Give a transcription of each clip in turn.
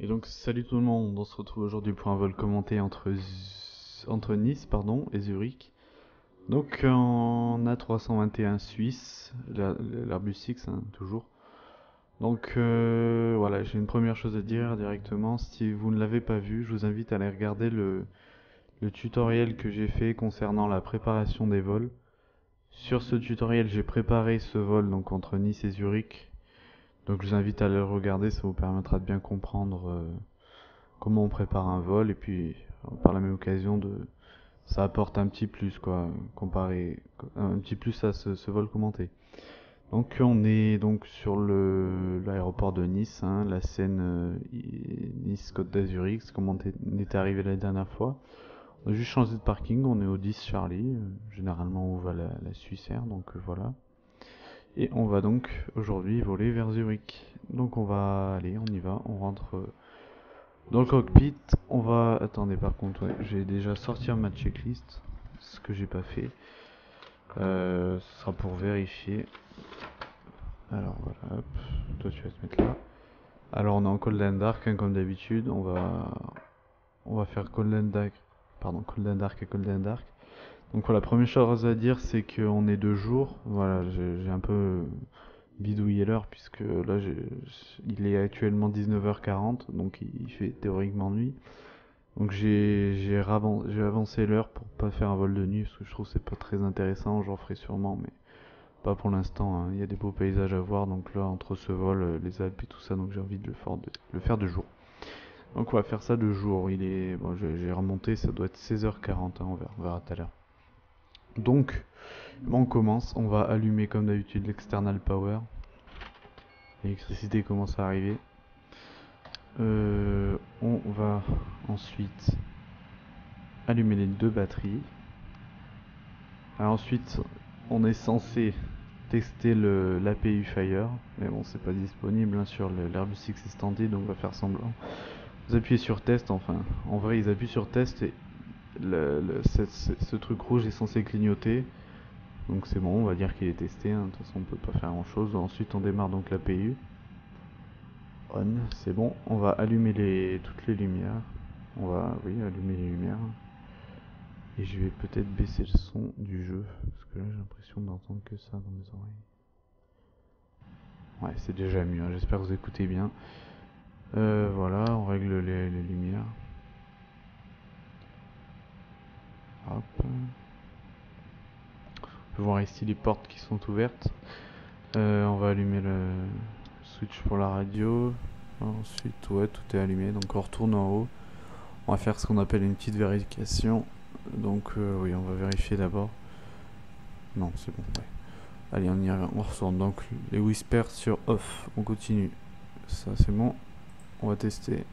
Et donc salut tout le monde, on se retrouve aujourd'hui pour un vol commenté entre Nice et Zurich. Donc en A321 Suisse, l'Airbus X toujours. Donc voilà, j'ai une première chose à dire directement. Si vous ne l'avez pas vu, je vous invite à aller regarder le tutoriel que j'ai fait concernant la préparation des vols. Sur ce tutoriel, j'ai préparé ce vol donc entre Nice et Zurich. Donc je vous invite à aller le regarder, ça vous permettra de bien comprendre comment on prépare un vol, et puis par la même occasion ça apporte un petit plus quoi, comparé un petit plus à ce vol commenté. Donc on est donc sur l'aéroport de Nice, la Seine, Nice Côte d'Azur X, comme on était arrivé la dernière fois. On a juste changé de parking, on est au 10 Charlie, généralement où va la Suisse Air, donc voilà. Et on va donc aujourd'hui voler vers Zurich. Donc on y va, on rentre dans le cockpit. On va... Attendez, par contre, ouais, j'ai déjà sortir ma checklist, ce que j'ai pas fait. Ce sera pour vérifier. Alors voilà, hop, toi tu vas te mettre là. Alors on est en Cold Dark, comme d'habitude. On va faire Cold Dark et Cold Dark. Donc voilà, la première chose à dire, c'est qu'on est 2 jours. Voilà, j'ai un peu bidouiller l'heure puisque là il est actuellement 19h40, donc il fait théoriquement nuit. Donc j'ai avancé l'heure pour pas faire un vol de nuit parce que je trouve que c'est pas très intéressant. J'en ferai sûrement, mais pas pour l'instant. Il y a des beaux paysages à voir, donc là entre ce vol, les Alpes et tout ça, donc j'ai envie de le faire de jour. Donc on va faire ça de jour. J'ai remonté, ça doit être 16h40, on verra tout à l'heure. Donc on commence, on va allumer comme d'habitude l'external power. L'électricité commence à arriver. On va ensuite allumer les 2 batteries. Alors ensuite, on est censé tester l'APU Fire, mais bon, c'est pas disponible sur l'Airbus X Extended, donc on va faire semblant. Vous appuyez sur test, enfin, en vrai, ils appuient sur test et ce truc rouge est censé clignoter. Donc c'est bon, on va dire qu'il est testé, de toute façon on peut pas faire grand chose. Ensuite on démarre donc l'APU. On, c'est bon, on va allumer toutes les lumières. Allumer les lumières. Et je vais peut-être baisser le son du jeu, parce que là j'ai l'impression d'entendre que ça dans mes oreilles. Ouais, c'est déjà mieux, j'espère que vous écoutez bien. Voilà, on règle les lumières. Hop. On peut voir ici les portes qui sont ouvertes. On va allumer le switch pour la radio. Ensuite, ouais, tout est allumé, donc on retourne en haut. On va faire ce qu'on appelle une petite vérification. Donc oui, on va vérifier d'abord. Non, c'est bon, ouais. Allez, on y revient, on retourne. Donc les whispers sur off, on continue. Ça c'est bon. On va tester.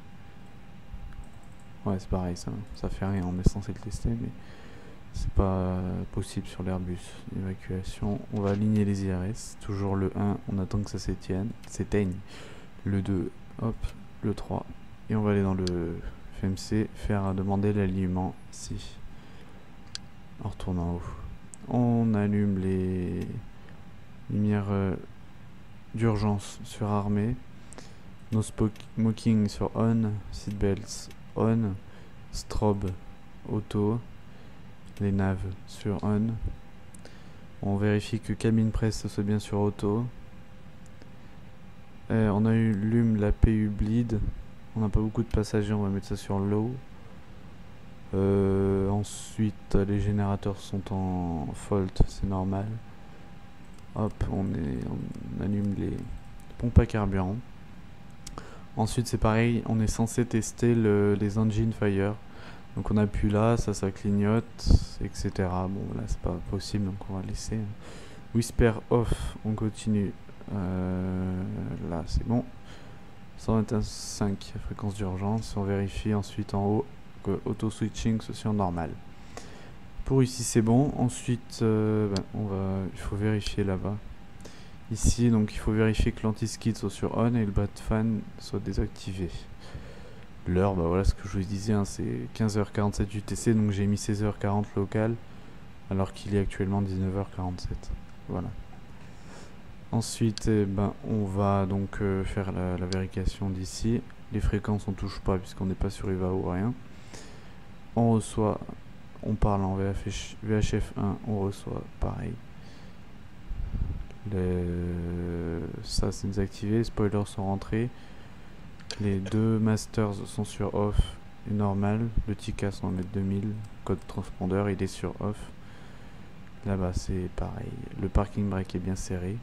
Ouais, c'est pareil, ça fait rien, on est censé le tester, mais c'est pas possible sur l'Airbus. Évacuation, on va aligner les IRS. Toujours le 1, on attend que ça s'éteigne. Le 2, hop, le 3. Et on va aller dans le FMC, demander l'alignement ici. On retourne en haut. On allume les lumières d'urgence sur armée. No smoking sur on. Seatbelts on. Strobe auto. Les naves sur on. On vérifie que cabine presse soit bien sur auto. On allume la PU bleed. On n'a pas beaucoup de passagers, on va mettre ça sur low. Ensuite, les générateurs sont en fault, c'est normal. Hop, on allume les pompes à carburant. Ensuite, c'est pareil, on est censé tester les engine fire. Donc on appuie là, ça clignote, etc. Bon, là c'est pas possible, donc on va laisser. Whisper off, on continue. Là c'est bon. 121.5, fréquence d'urgence. On vérifie ensuite en haut que auto switching soit sur normal. Pour ici c'est bon. Ensuite il faut vérifier là-bas. Ici donc il faut vérifier que l'anti-skid soit sur on et le bat fan soit désactivé. L'heure, voilà ce que je vous disais, c'est 15h47 UTC, donc j'ai mis 16h40 local alors qu'il est actuellement 19h47. Voilà. Ensuite, on va donc faire la vérification d'ici. les fréquences on touche pas puisqu'on n'est pas sur UVA ou rien. On reçoit, on parle en VHF1, on reçoa pareil. Ça c'est désactivé, les spoilers sont rentrés. Les deux masters sont sur off et normal. Le TICAS on va mettre 2000, code transpondeur il est sur off. Là-bas c'est pareil, le parking brake est bien serré.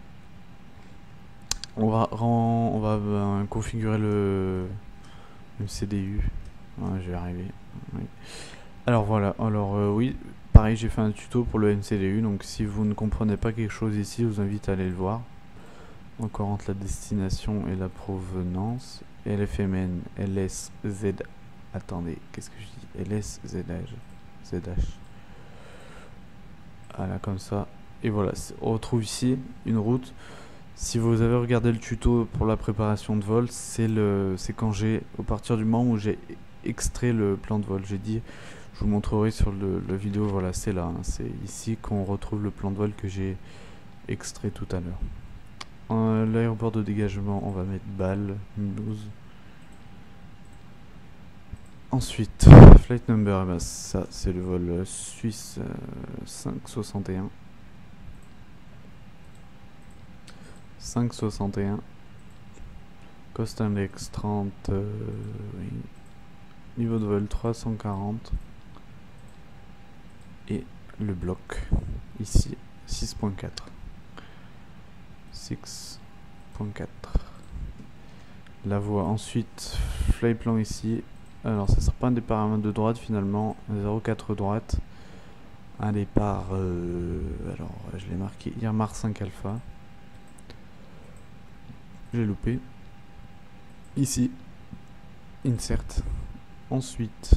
On va configurer le CDU. Ouais, je vais arriver. Oui. Alors voilà, alors oui, pareil j'ai fait un tuto pour le MCDU, donc si vous ne comprenez pas quelque chose ici, je vous invite à aller le voir. Donc on rentre la destination et la provenance. LFMN, LSZ. Attendez, qu'est-ce que je dis? LSZH. ZH. Voilà, comme ça. Et voilà, on retrouve ici une route. Si vous avez regardé le tuto pour la préparation de vol, c'est quand au partir du moment où j'ai extrait le plan de vol, j'ai dit, je vous montrerai sur la vidéo, voilà, c'est là, hein, c'est ici qu'on retrouve le plan de vol que j'ai extrait tout à l'heure. L'aéroport de dégagement, on va mettre Bâle, Mulhouse. Ensuite, flight number, eh ben, ça c'est le vol suisse 561. 561. Cost index 30. Oui. Niveau de vol 340. Et le bloc ici 6.4. 6.4. La voie ensuite, flyplan ici. Alors ça sera pas un départ à main de droite finalement, 0,4 droite. Un départ, alors je l'ai marqué Irmar 5 alpha. J'ai loupé. Ici, insert. Ensuite,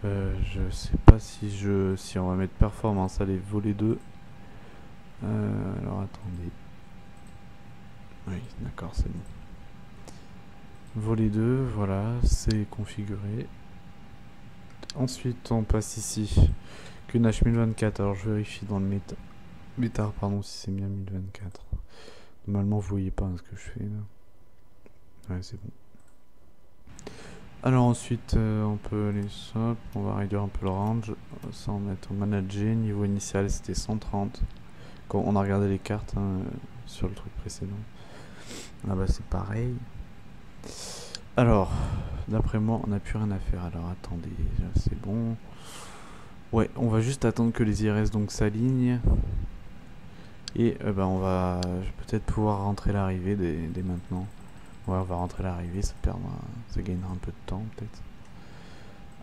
je sais pas si on va mettre performance, allez, voler 2. Alors attendez. Oui, d'accord, c'est bon. Volet 2, voilà, c'est configuré. Ensuite, on passe ici. QNH 1024, alors je vérifie dans le métard, pardon, si c'est bien 1024. Normalement, vous voyez pas ce que je fais là. Ouais, c'est bon. Alors ensuite, on peut aller simple, on va réduire un peu le range. Ça, on va mettre au manager. Niveau initial, c'était 130. Quand on a regardé les cartes hein, sur le truc précédent. Ah bah c'est pareil. Alors, d'après moi, on n'a plus rien à faire. Alors attendez, c'est bon. Ouais, on va juste attendre que les IRS donc s'alignent. Et on va peut-être pouvoir rentrer l'arrivée dès maintenant. Ouais, on va rentrer l'arrivée, ça gagnera un peu de temps peut-être.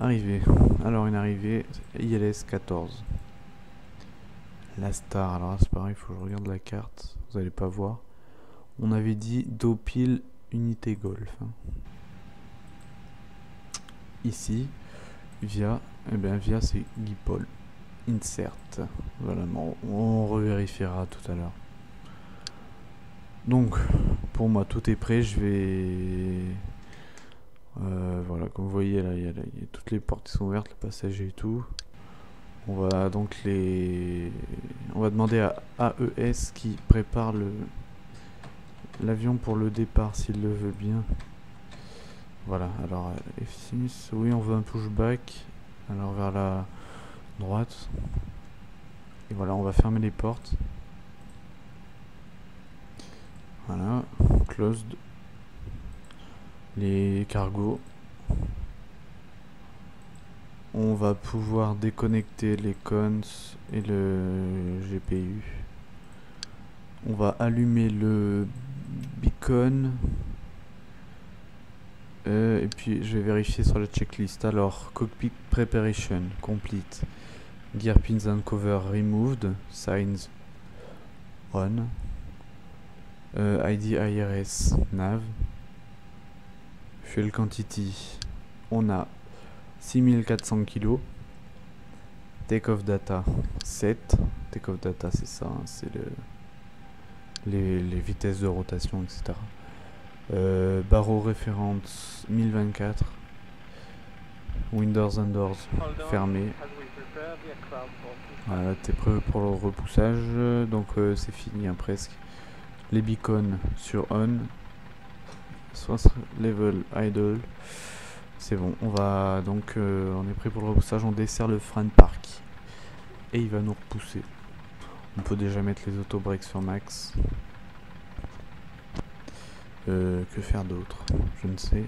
Arrivée. Alors une arrivée, ILS 14. La star, alors c'est pareil, il faut que je regarde la carte, vous allez pas voir. On avait dit Dopil Unité Golf. Ici, via c'est Guy Paul. Insert. Voilà, on revérifiera tout à l'heure. Donc, pour moi, tout est prêt. Je vais... voilà, comme vous voyez, là, il y a toutes les portes qui sont ouvertes, le passager et tout. On va donc on va demander à AES qui prépare l'avion pour le départ, s'il le veut bien. Voilà, alors F6, oui, on veut un pushback. Alors vers la droite. Et voilà, on va fermer les portes. Voilà, closed. Les cargos. On va pouvoir déconnecter les cons et le GPU. On va allumer le beacon. Et puis je vais vérifier sur la checklist. Alors, cockpit preparation complete. Gear pins and cover removed. Signs on. ID IRS nav. Fuel quantity. On a 6400 kg. Take off data 7. Take off data c'est ça, hein, c'est les vitesses de rotation, etc. Barreau référence 1024. Windows and doors fermé. Voilà, t'es prêt pour le repoussage. Donc c'est fini hein, presque. Les beacons sur on. Source level idle. C'est bon, on va donc on est prêt pour le repoussage, on dessert le frein de parc et il va nous repousser. On peut déjà mettre les auto-breaks sur max. Que faire d'autre? Je ne sais.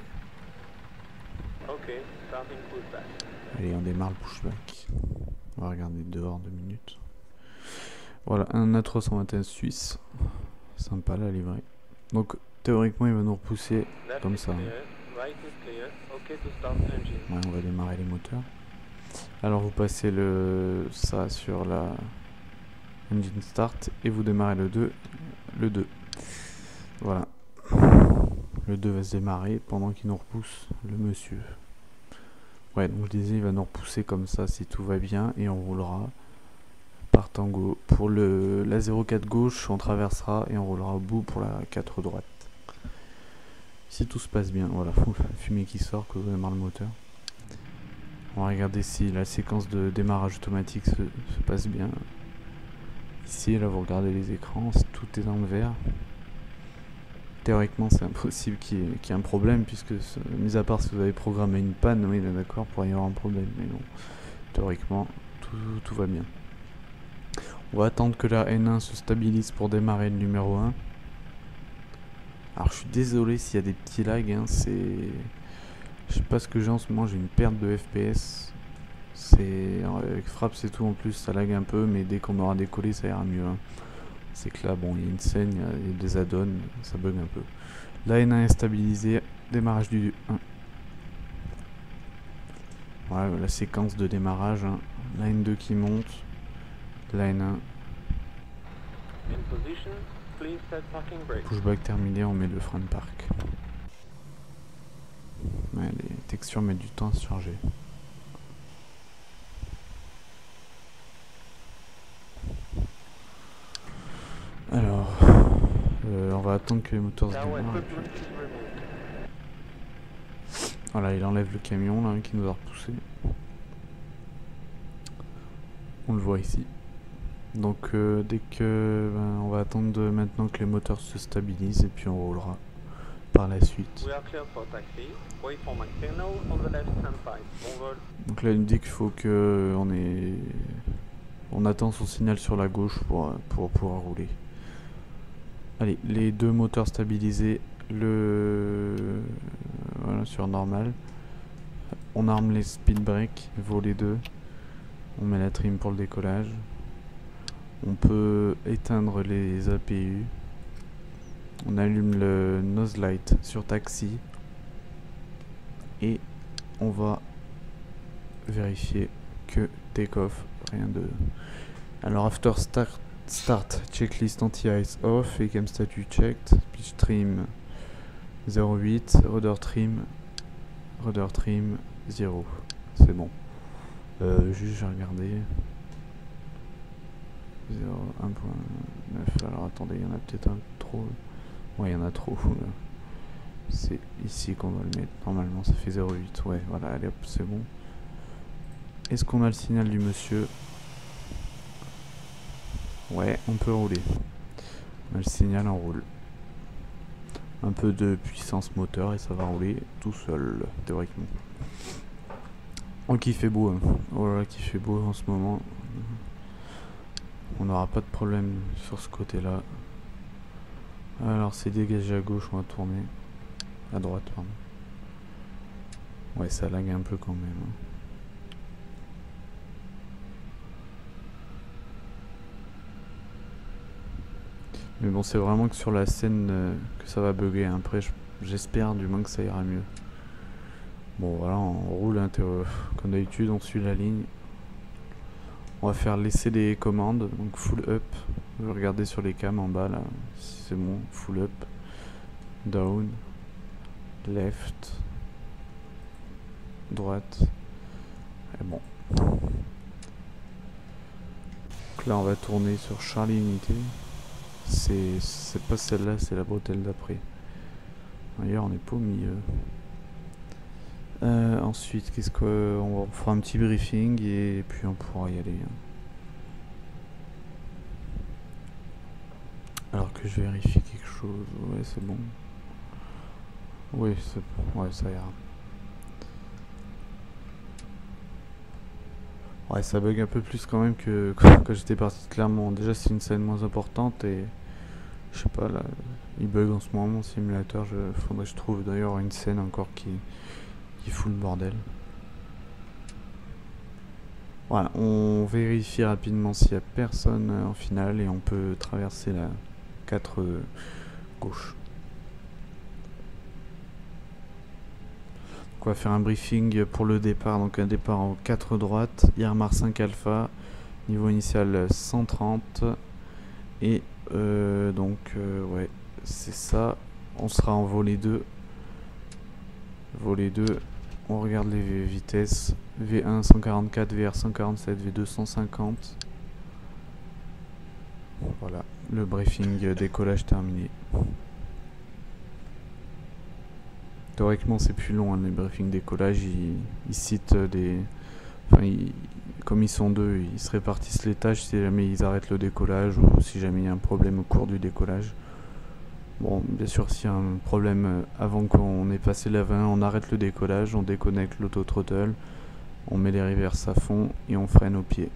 Allez, on démarre le pushback. On va regarder dehors 2 minutes. Voilà, un A321 suisse. Sympa la livrée. Donc théoriquement il va nous repousser comme ça. Ouais, on va démarrer les moteurs. Alors vous passez ça sur la engine start et vous démarrez le 2. Voilà. Le 2 va se démarrer pendant qu'il nous repousse le monsieur. Ouais, donc je disais il va nous repousser comme ça si tout va bien et on roulera par tango. Pour la 04 gauche on traversera et on roulera au bout pour la 4 droite. Si tout se passe bien, voilà, la fumée qui sort que vous démarre le moteur. On va regarder si la séquence de démarrage automatique se passe bien. Ici, là, vous regardez les écrans, tout est dans le vert. Théoriquement, c'est impossible qu'il y ait un problème, puisque, mis à part si vous avez programmé une panne, oui, d'accord, pour y avoir un problème. Mais non, théoriquement, tout va bien. On va attendre que la N1 se stabilise pour démarrer le numéro 1. Alors je suis désolé s'il y a des petits lags, hein, je sais pas ce que j'ai en ce moment, j'ai une perte de FPS. Avec Fraps et tout en plus ça lag un peu, mais dès qu'on aura décollé ça ira mieux. Hein. C'est que là bon il y a une scène, il y a des add-ons, ça bug un peu. La N1 est stabilisée, démarrage du 1. Voilà la séquence de démarrage, hein. La N2 qui monte, la N1. Pushback terminé, on met le frein de parc. Ouais, les textures mettent du temps à se charger. Alors, on va attendre que les moteurs se démarrent. Voilà, il enlève le camion là qui nous a repoussé. On le voit ici. Donc dès que on va attendre maintenant que les moteurs se stabilisent et puis on roulera par la suite. Donc là il me dit qu'il faut que on attend son signal sur la gauche pour pouvoir rouler. Allez, les deux moteurs stabilisés, voilà, sur normal. On arme les speed breaks, volet 2. On met la trim pour le décollage. On peut éteindre les APU. On allume le nose light sur taxi. Et on va vérifier que take-off, rien de... Alors after start checklist anti-ice off et cam status checked, pitch trim 0,8, rudder trim 0. C'est bon. Juste j'ai regardé 1.9. alors attendez, il y en a peut-être un trop. Ouais, il y en a trop. C'est ici qu'on va le mettre. Normalement ça fait 0,8. Ouais, voilà, allez hop, c'est bon. Est-ce qu'on a le signal du monsieur? Ouais, on peut rouler. On a le signal, on roule. Un peu de puissance moteur et ça va rouler tout seul, théoriquement. Oh, qu'il fait beau, hein. Oh là là, qu'il fait beau en ce moment. On n'aura pas de problème sur ce côté-là. Alors, c'est dégagé à gauche, on va tourner. À droite, pardon. Ouais, ça lag un peu quand même. Hein. Mais bon, c'est vraiment que sur la scène que ça va bugger. Après, j'espère du moins que ça ira mieux. Bon, voilà, on roule comme d'habitude, on suit la ligne. On va faire laisser des commandes, donc full up. Je vais regarder sur les cams en bas là, si c'est bon. Full up, down, left, droite. Et bon. Donc là, on va tourner sur Charlie Unité. C'est pas celle-là, c'est la bretelle d'après. D'ailleurs, on n'est pas au milieu. Ensuite, qu'est-ce qu'on fera un petit briefing et puis on pourra y aller. Alors que je vérifie quelque chose. Ouais, c'est bon. Oui, ouais, ça ira. Ouais, ça bug un peu plus quand même que quand j'étais parti de Clermont. Déjà, c'est une scène moins importante et je sais pas, là, il bug en ce moment mon simulateur. Faudrait que je trouve d'ailleurs une scène encore qui fout le bordel. Voilà, on vérifie rapidement s'il y a personne en finale et on peut traverser la 4 gauche. Donc on va faire un briefing pour le départ. Donc un départ en 4 droite, Yarmar 5 alpha, niveau initial 130 et ouais, c'est ça. On sera en volet 2. Volet 2, on regarde les vitesses. V1 144, VR 147, V2 150. Voilà, le briefing décollage terminé. Théoriquement c'est plus long, hein, les briefings décollage, ils citent des... Enfin, comme ils sont deux, ils se répartissent les tâches si jamais ils arrêtent le décollage ou si jamais il y a un problème au cours du décollage. Bon, bien sûr, s'il y a un problème avant qu'on ait passé la 20, on arrête le décollage, on déconnecte l'auto-throttle, on met les reverses à fond et on freine au pied.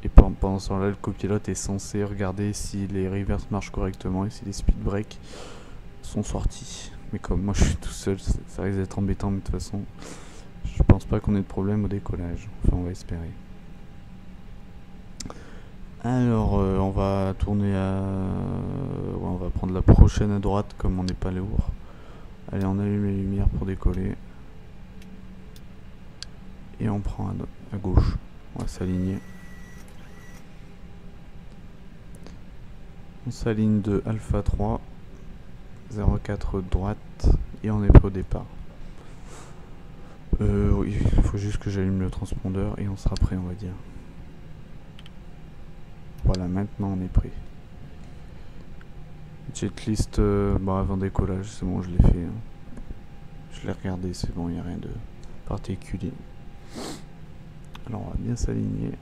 Et pendant ce temps-là, le copilote est censé regarder si les reverses marchent correctement et si les speed breaks sont sortis. Mais comme moi je suis tout seul, ça risque d'être embêtant, mais de toute façon, je pense pas qu'on ait de problème au décollage. Enfin, on va espérer. Alors, on va tourner à... Ouais, on va prendre la prochaine à droite, comme on n'est pas lourd. Allez, on allume les lumières pour décoller. Et on prend à gauche. On va s'aligner. On s'aligne de Alpha 3, 04 droite, et on est prêt au départ. Oui, il faut juste que j'allume le transpondeur et on sera prêt, on va dire. Voilà, maintenant on est prêt. Jetlist avant décollage, c'est bon, je l'ai fait. Hein. Je l'ai regardé, c'est bon, il n'y a rien de particulier. Alors on va bien s'aligner.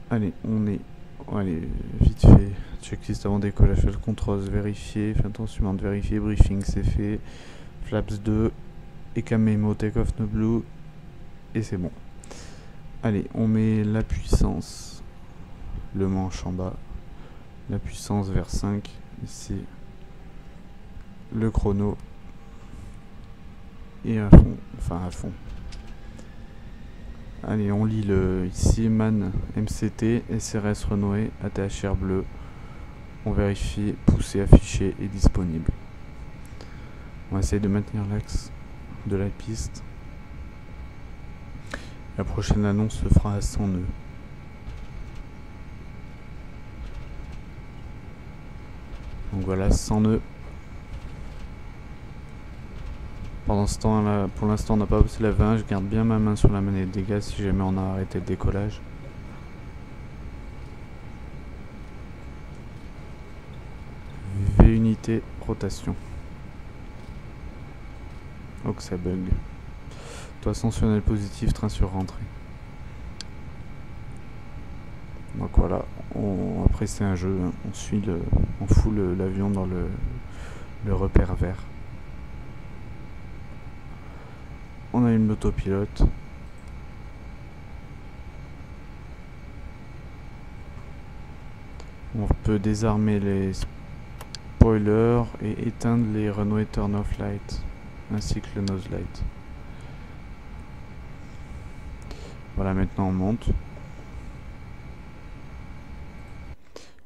Allez, on est... Allez, vite fait. Checklist avant décollage, le control, vérifier, fin attention de vérifier, briefing c'est fait. Flaps 2, ECA-MEMO, take-off no blue, et c'est bon. Allez, on met la puissance, le manche en bas, la puissance vers 5, ici, le chrono, et à fond, enfin à fond. Allez, on lit ici, MAN, MCT, SRS Renault, ATHR bleu. On vérifie, poussé, affiché et disponible. On va essayer de maintenir l'axe de la piste. La prochaine annonce se fera à 100 nœuds. Donc voilà, 100 nœuds. Pendant ce temps là, pour l'instant on n'a pas passé la 20, je garde bien ma main sur la manette des gaz si jamais on a arrêté le décollage. V unité, rotation. Oh que ça bug. Toi ascensionnel positif, train sur rentrée. Donc voilà, après c'est un jeu, hein. On fout l'avion dans le repère vert. On allume l'autopilote. On peut désarmer les spoilers et éteindre les Renault Turn Off Light ainsi que le nose light. Voilà, maintenant on monte.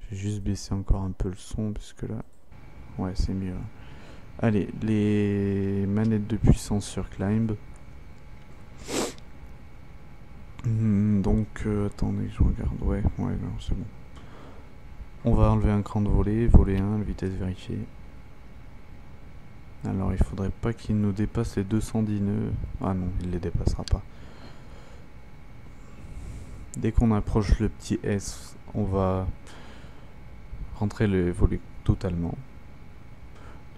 Je vais juste baisser encore un peu le son puisque là, ouais c'est mieux. Allez, les manettes de puissance sur Climb. Donc, attendez, je regarde. Ouais, non, c'est bon. On va enlever un cran de volet 1, vitesse vérifiée. Alors, il faudrait pas qu'il nous dépasse les 210 nœuds. Ah non, il les dépassera pas. Dès qu'on approche le petit S, on va rentrer le volet totalement.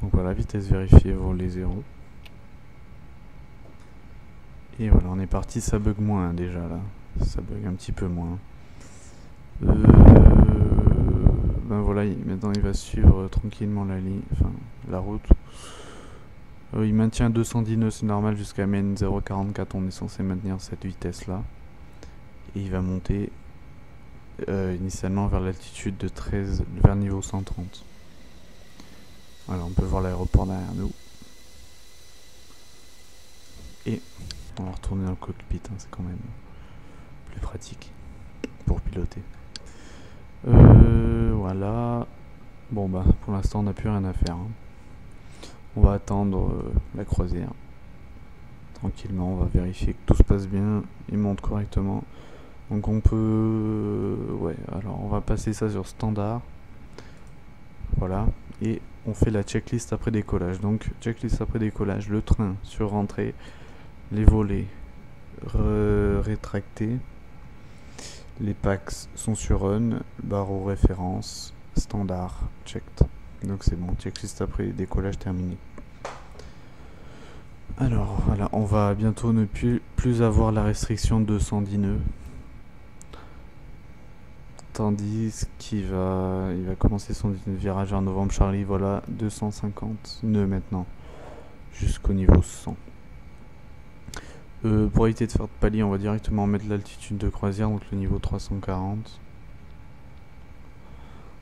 Donc voilà, vitesse vérifiée, volet 0. Et voilà, on est parti, ça bug moins déjà là. Ça bug un petit peu moins. Ben voilà, maintenant il va suivre tranquillement la ligne, enfin la route. Il maintient 210 nœuds, c'est normal, jusqu'à Main 0,44 on est censé maintenir cette vitesse là. Et il va monter initialement vers l'altitude de 13, vers niveau 130. Voilà, on peut voir l'aéroport derrière nous. Et on va retourner dans le cockpit, hein, c'est quand même plus pratique pour piloter. Voilà. Bon bah pour l'instant on n'a plus rien à faire. Hein. On va attendre la croisière. Tranquillement, on va vérifier que tout se passe bien, il monte correctement. Donc on peut... ouais, alors on va passer ça sur standard. Voilà. Et on fait la checklist après décollage. Donc checklist après décollage, le train sur rentrée, les volets rétractés, les packs sont sur on, barreau référence, standard, checked. Donc c'est bon, checklist après décollage terminé. Alors voilà, on va bientôt ne plus avoir la restriction de 210 nœuds. Tandis qu'il va commencer son virage en novembre Charlie, voilà, 250 nœuds maintenant, jusqu'au niveau 100. Pour éviter de faire de palier, on va directement mettre l'altitude de croisière, donc le niveau 340.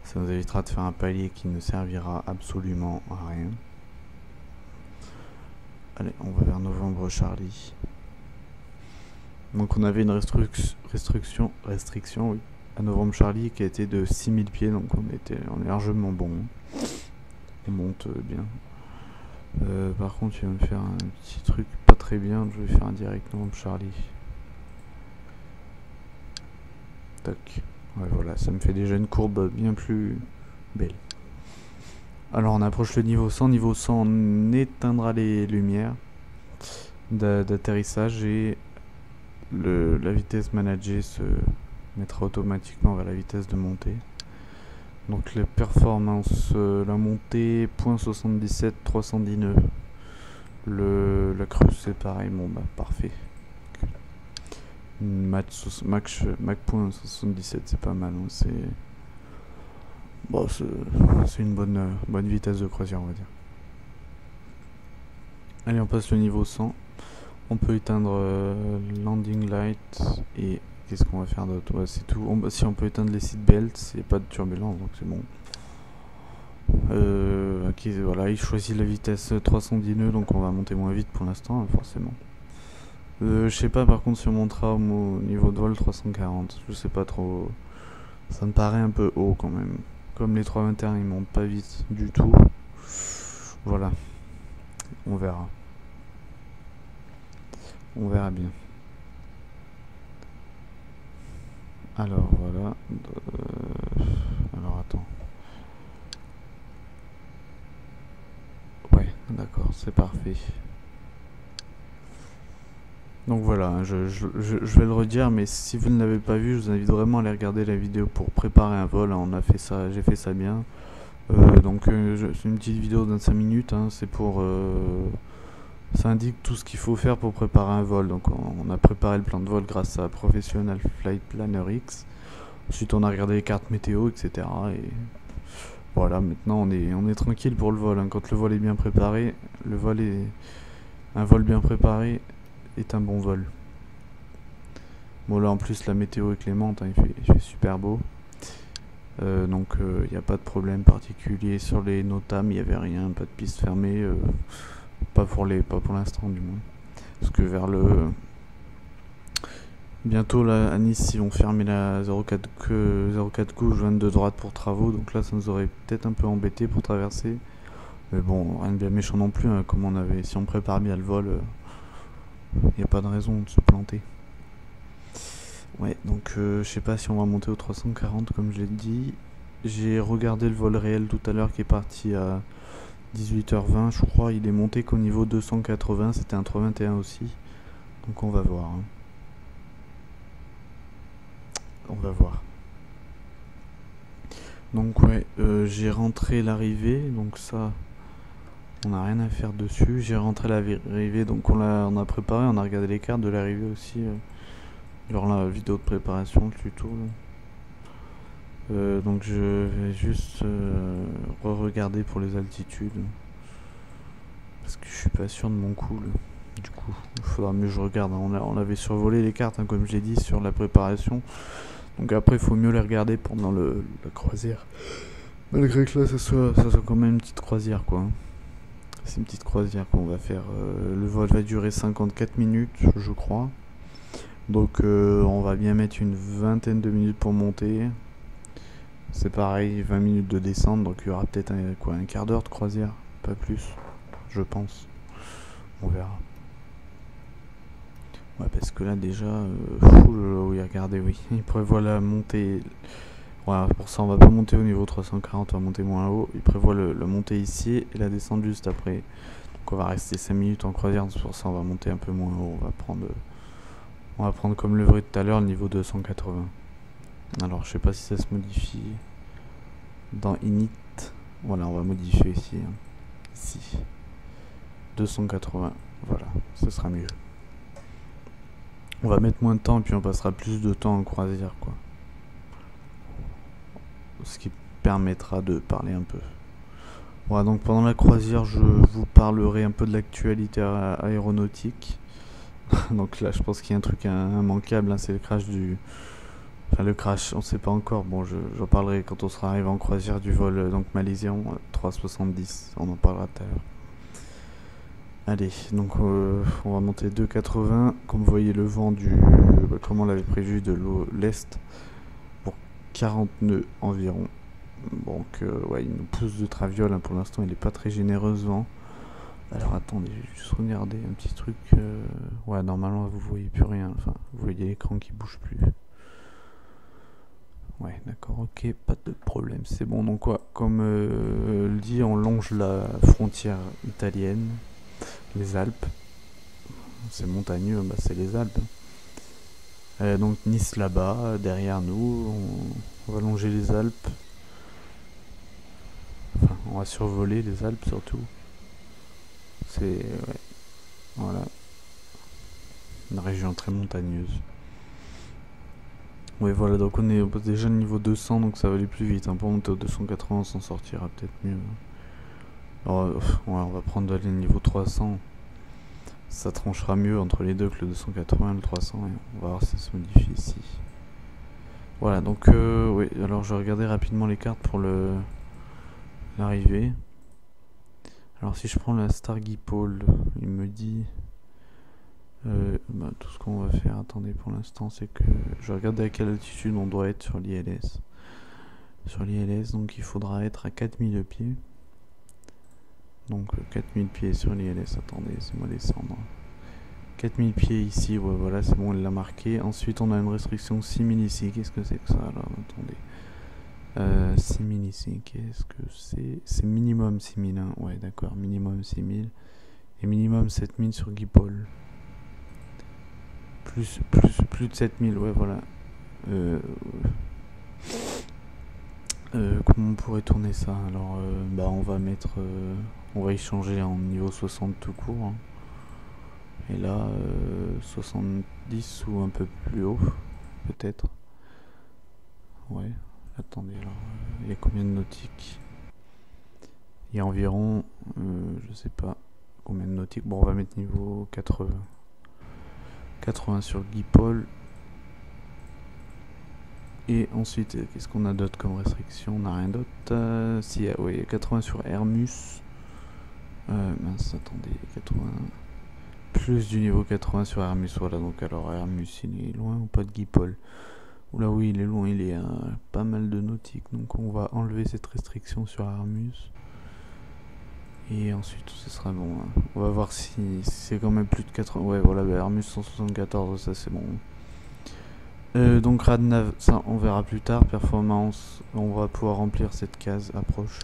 Ça nous évitera de faire un palier qui ne servira absolument à rien. Allez, on va vers novembre Charlie. Donc on avait une restriction oui, à novembre Charlie qui a été de 6000 pieds, donc on est largement bon. On monte bien. Par contre, il va me faire un petit truc pas très bien. Je vais faire un direct novembre Charlie. Tac. Ouais, voilà, ça me fait déjà une courbe bien plus belle. Alors, on approche le niveau 100. Niveau 100, on éteindra les lumières d'atterrissage et la vitesse managée se mettra automatiquement vers la vitesse de montée. Donc les performances, la montée 0.77, 310 nœuds. La crue c'est pareil, bon bah parfait. Mach 0.77 c'est pas mal, hein, c'est une bonne vitesse de croisière on va dire. Allez on passe le niveau 100. On peut éteindre landing light et qu'est-ce qu'on va faire d'autre? Ouais, c'est tout. Si on peut éteindre les seatbelts, il n'y a pas de turbulence donc c'est bon. Ok, voilà, il choisit la vitesse 310 nœuds donc on va monter moins vite pour l'instant, hein, forcément. Je sais pas par contre si on montera au niveau de vol 340, je sais pas trop. Ça me paraît un peu haut quand même. Comme les 321 ils montent pas vite du tout. Voilà, on verra. On verra bien. Alors voilà. Alors attends. Ouais, d'accord, c'est parfait. Donc voilà, je vais le redire, mais si vous ne l'avez pas vu, je vous invite vraiment à aller regarder la vidéo pour préparer un vol. On a fait ça, j'ai fait ça bien. C'est une petite vidéo de 5 minutes, hein, c'est pour... ça indique tout ce qu'il faut faire pour préparer un vol. Donc on a préparé le plan de vol grâce à Professional Flight Planner X. Ensuite on a regardé les cartes météo, etc. Et voilà, maintenant on est tranquille pour le vol. Hein. Quand le vol est bien préparé, un vol bien préparé est un bon vol. Bon là en plus la météo est clémente, hein, il fait super beau. Donc il n'y a pas de problème particulier sur les NOTAM, il n'y avait rien, pas de piste fermée, pas pour l'instant du moins. Parce que bientôt là, à Nice ils vont fermer la 04 gauche 22 droite pour travaux, donc là ça nous aurait peut-être un peu embêté pour traverser. Mais bon, rien de bien méchant non plus, hein, comme si on prépare bien le vol, il n'y a pas de raison de se planter. Ouais, donc je sais pas si on va monter au 340 comme je l'ai dit. J'ai regardé le vol réel tout à l'heure qui est parti à 18h20, je crois. Il est monté qu'au niveau 280, c'était un 321 aussi. Donc on va voir. Hein. On va voir. Donc ouais, j'ai rentré l'arrivée, donc ça, on n'a rien à faire dessus. J'ai rentré l'arrivée, donc on a préparé, on a regardé les cartes de l'arrivée aussi. Durant la vidéo de préparation, le tuto. Donc je vais juste re-regarder pour les altitudes. Parce que je suis pas sûr de mon coup. Du coup, il faudra mieux que je regarde. On avait survolé les cartes, hein, comme j'ai dit, sur la préparation. Donc après, il faut mieux les regarder pendant la croisière. Malgré que là, ça soit quand même une petite croisière, quoi. C'est une petite croisière qu'on va faire. Le vol va durer 54 minutes, je crois. Donc on va bien mettre une vingtaine de minutes pour monter. C'est pareil, 20 minutes de descente. Donc il y aura peut-être un quart d'heure de croisière. Pas plus, je pense. On verra. Ouais, parce que là déjà, oui, regardez, oui. Il prévoit la montée. Voilà, pour ça on va pas monter au niveau 340, on va monter moins haut. Il prévoit la montée ici et la descente juste après. Donc on va rester 5 minutes en croisière, pour ça on va monter un peu moins haut. On va prendre comme levré tout à l'heure le niveau 280. Alors je sais pas si ça se modifie dans Init. Voilà, on va modifier ici. Ici. 280. Voilà, ce sera mieux. On va mettre moins de temps et puis on passera plus de temps en croisière, quoi. Ce qui permettra de parler un peu. Voilà, donc pendant la croisière, je vous parlerai un peu de l'actualité aéronautique. Donc là, je pense qu'il y a un truc immanquable, hein, c'est le crash Enfin, le crash, on sait pas encore. Bon, j'en parlerai quand on sera arrivé en croisière du vol donc malaisien 370. On en parlera tout à l'heure. Allez, donc on va monter 2,80. Comme vous voyez, le vent comme on l'avait prévu, de l'est pour 40 nœuds environ. Donc ouais, il nous pousse de traviole, hein, pour l'instant il est pas très généreux ce vent. Alors attendez, je vais juste regarder un petit truc. Ouais, normalement vous voyez plus rien, enfin vous voyez l'écran qui bouge plus. Ouais, d'accord, ok, pas de problème, c'est bon. Donc quoi, comme le dit, on longe la frontière italienne, les Alpes. C'est montagneux, bah c'est les Alpes. Donc Nice là-bas, derrière nous, on va longer les Alpes. Enfin, on va survoler les Alpes surtout. C'est, ouais, voilà, une région très montagneuse. Oui, voilà, donc on est déjà au niveau 200, donc ça va aller plus vite. Hein. Pour monter au 280, on s'en sortira peut-être mieux. Alors, ouais, on va prendre le niveau 300. Ça tranchera mieux entre les deux que le 280 et le 300. Et on va voir si ça se modifie ici. Voilà, donc oui, alors je vais regarder rapidement les cartes pour l'arrivée. Alors si je prends la Stargipol, il me dit... tout ce qu'on va faire, attendez, pour l'instant, c'est que je regarde à quelle altitude on doit être sur l'ILS. Sur l'ILS, donc il faudra être à 4000 pieds. Donc 4000 pieds sur l'ILS, attendez, laissez-moi descendre. 4000 pieds ici, ouais, voilà, c'est bon, elle l'a marqué. Ensuite, on a une restriction 6000 ici. Qu'est-ce que c'est que ça alors? Attendez. 6000 ici, qu'est-ce que c'est? C'est minimum 6000, hein. Ouais, d'accord, minimum 6000. Et minimum 7000 sur Guipol. Plus de 7000, ouais, voilà. Comment on pourrait tourner ça? Alors, bah, on va mettre. On va y changer en niveau 60 tout court. Hein. Et là, 70 ou un peu plus haut, peut-être. Ouais, attendez, alors, il y a combien de nautiques? Il y a environ, je sais pas, combien de nautiques. Bon, on va mettre niveau 80. 80 sur Guipol. Et ensuite, qu'est-ce qu'on a d'autre comme restriction? On n'a rien d'autre. Si, oui, 80 sur Hermus. Mince, attendez, 80. Plus du niveau 80 sur Hermus, voilà. Donc, alors, Hermus, il est loin ou pas de Guipol? Oula, oui, il est loin, il est à pas mal de nautiques. Donc, on va enlever cette restriction sur Hermus. Et ensuite, ce sera bon. Hein. On va voir si c'est quand même plus de 80. Ouais, voilà, bah, Hermus 174, ça c'est bon. Donc Radnav, ça on verra plus tard. Performance, on va pouvoir remplir cette case approche.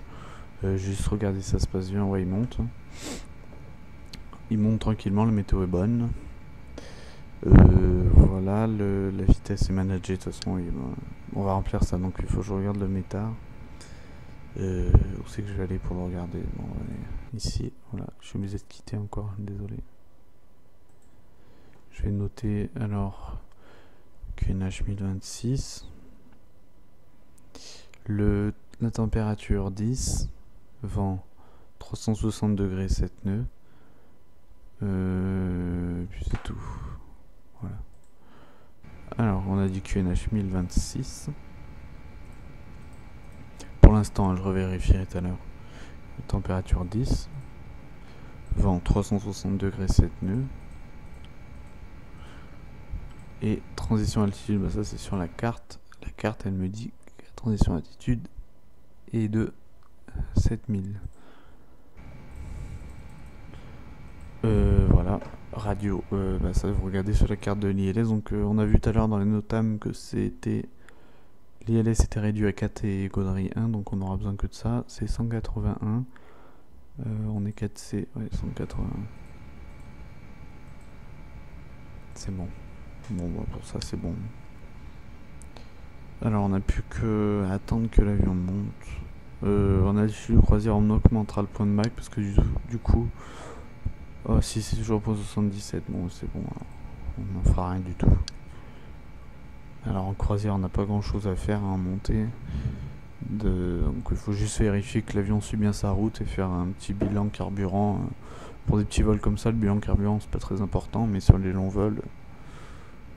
Juste regarder si ça se passe bien. Ouais, il monte. Il monte tranquillement, la météo est bonne. Voilà, la vitesse est managée. De toute façon, on va remplir ça. Donc il faut que je regarde le métard. Où c'est que je vais aller pour le regarder? Bon, allez, ici, voilà. Je suis obligé de quitter encore, désolé. Je vais noter alors QNH 1026. La température 10, vent 360 degrés 7 nœuds, Puis c'est tout. Voilà. Alors, on a dit QNH 1026. Pour l'instant, je revérifierai tout à l'heure. Température 10. Vent 360 degrés 7 nœuds. Et transition altitude, bah ça c'est sur la carte. La carte elle me dit que la transition altitude est de 7000. Voilà. Radio, bah ça vous regardez sur la carte de l'ILS. Donc on a vu tout à l'heure dans les notam que c'était l'ILS était réduit à catégorie 1, donc on aura besoin que de ça. C'est 181. On est 4C, ouais, 181. C'est bon. Bon, bah, pour ça, c'est bon. Alors, on n'a plus que attendre que l'avion monte. On a dit le croisière, on augmentera le point de Mach parce que du coup. Oh, si c'est toujours pour 77, bon, c'est bon. Alors, on n'en fera rien du tout. Alors, en croisière, on n'a pas grand chose à faire en montée. Donc, il faut juste vérifier que l'avion suit bien sa route et faire un petit bilan carburant. Pour des petits vols comme ça, le bilan carburant, c'est pas très important, mais sur les longs vols.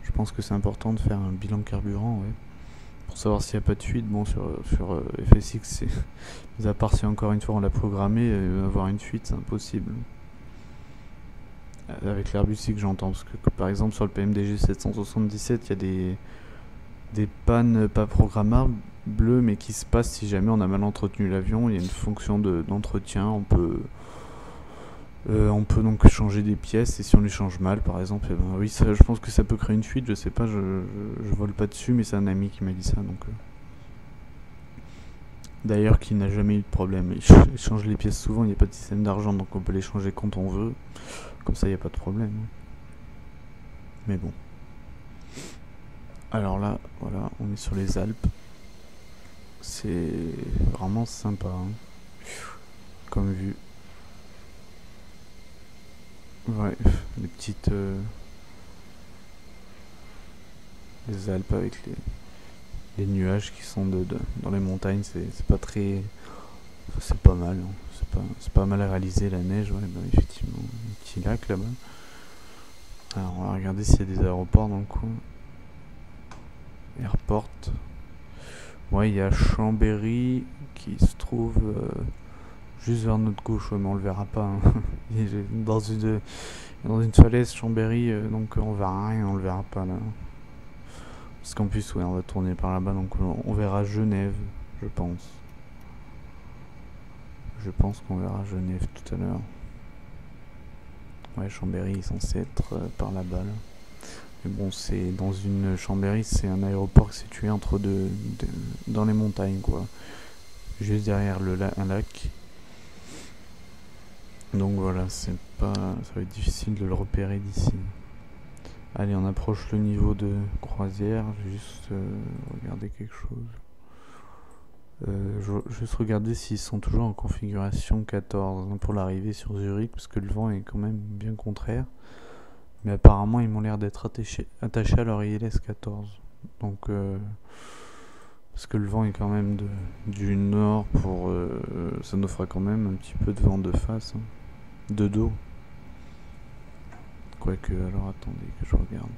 Je pense que c'est important de faire un bilan carburant, ouais. Pour savoir s'il n'y a pas de fuite. Bon, sur FSX, c'est. Mais à part si encore une fois on l'a programmé, avoir une fuite, c'est impossible. Avec l'Airbus X, j'entends. Parce que par exemple, sur le PMDG 777, il y a des pannes pas programmables, bleues, mais qui se passent si jamais on a mal entretenu l'avion. Il y a une fonction d'entretien. On peut donc changer des pièces et si on les change mal par exemple, eh ben, oui ça, je pense que ça peut créer une fuite, je sais pas, je vole pas dessus mais c'est un ami qui m'a dit ça donc d'ailleurs qui n'a jamais eu de problème, il change les pièces souvent, il n'y a pas de système d'argent donc on peut les changer quand on veut, comme ça il n'y a pas de problème. Mais bon. Alors là, voilà, on est sur les Alpes. C'est vraiment sympa hein, comme vue. Ouais, les petites. Les Alpes avec les nuages qui sont dans les montagnes, c'est pas très. Enfin, c'est pas mal, hein. C'est pas mal à réaliser la neige, ouais, bah, effectivement. Un petit lac là-bas. Alors on va regarder s'il y a des aéroports dans le coin. Airport. Ouais, il y a Chambéry qui se trouve juste vers notre gauche, ouais, mais on le verra pas. Hein. dans une falaise Chambéry, donc on verra rien, on le verra pas là. Parce qu'en plus, ouais, on va tourner par là-bas, donc on verra Genève, je pense. Je pense qu'on verra Genève tout à l'heure. Ouais, Chambéry est censé être par là-bas. Là. Mais bon, c'est dans une Chambéry, c'est un aéroport situé entre dans les montagnes, quoi. Juste derrière un lac. Donc voilà, ça va être difficile de le repérer d'ici. Allez, on approche le niveau de croisière. Je vais juste regarder quelque chose. Je vais juste regarder s'ils sont toujours en configuration 14 pour l'arrivée sur Zurich, parce que le vent est quand même bien contraire. Mais apparemment, ils m'ont l'air d'être attachés à leur ILS 14. Donc, parce que le vent est quand même du nord, ça nous fera quand même un petit peu de vent de face, hein, de dos. Quoique, alors attendez que je regarde.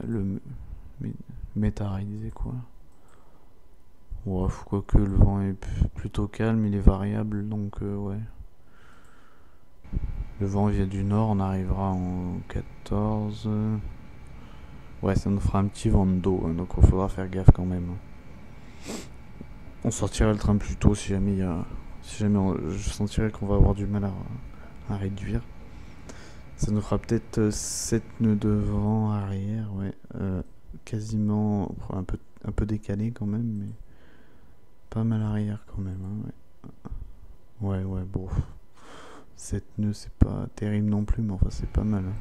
Le Métara, il disait quoi? Ouais, quoique le vent est plutôt calme, il est variable, donc ouais. Le vent vient du nord, on arrivera en 14. Ouais, ça nous fera un petit vent de dos, hein, donc il faudra faire gaffe quand même. On sortira le train plus tôt si jamais je sentirais qu'on va avoir du mal à réduire. Ça nous fera peut-être 7 nœuds de vent arrière, ouais. Quasiment un peu décalé quand même, mais pas mal arrière quand même. Hein, ouais, bon. 7 nœuds, c'est pas terrible non plus, mais enfin, c'est pas mal. Hein.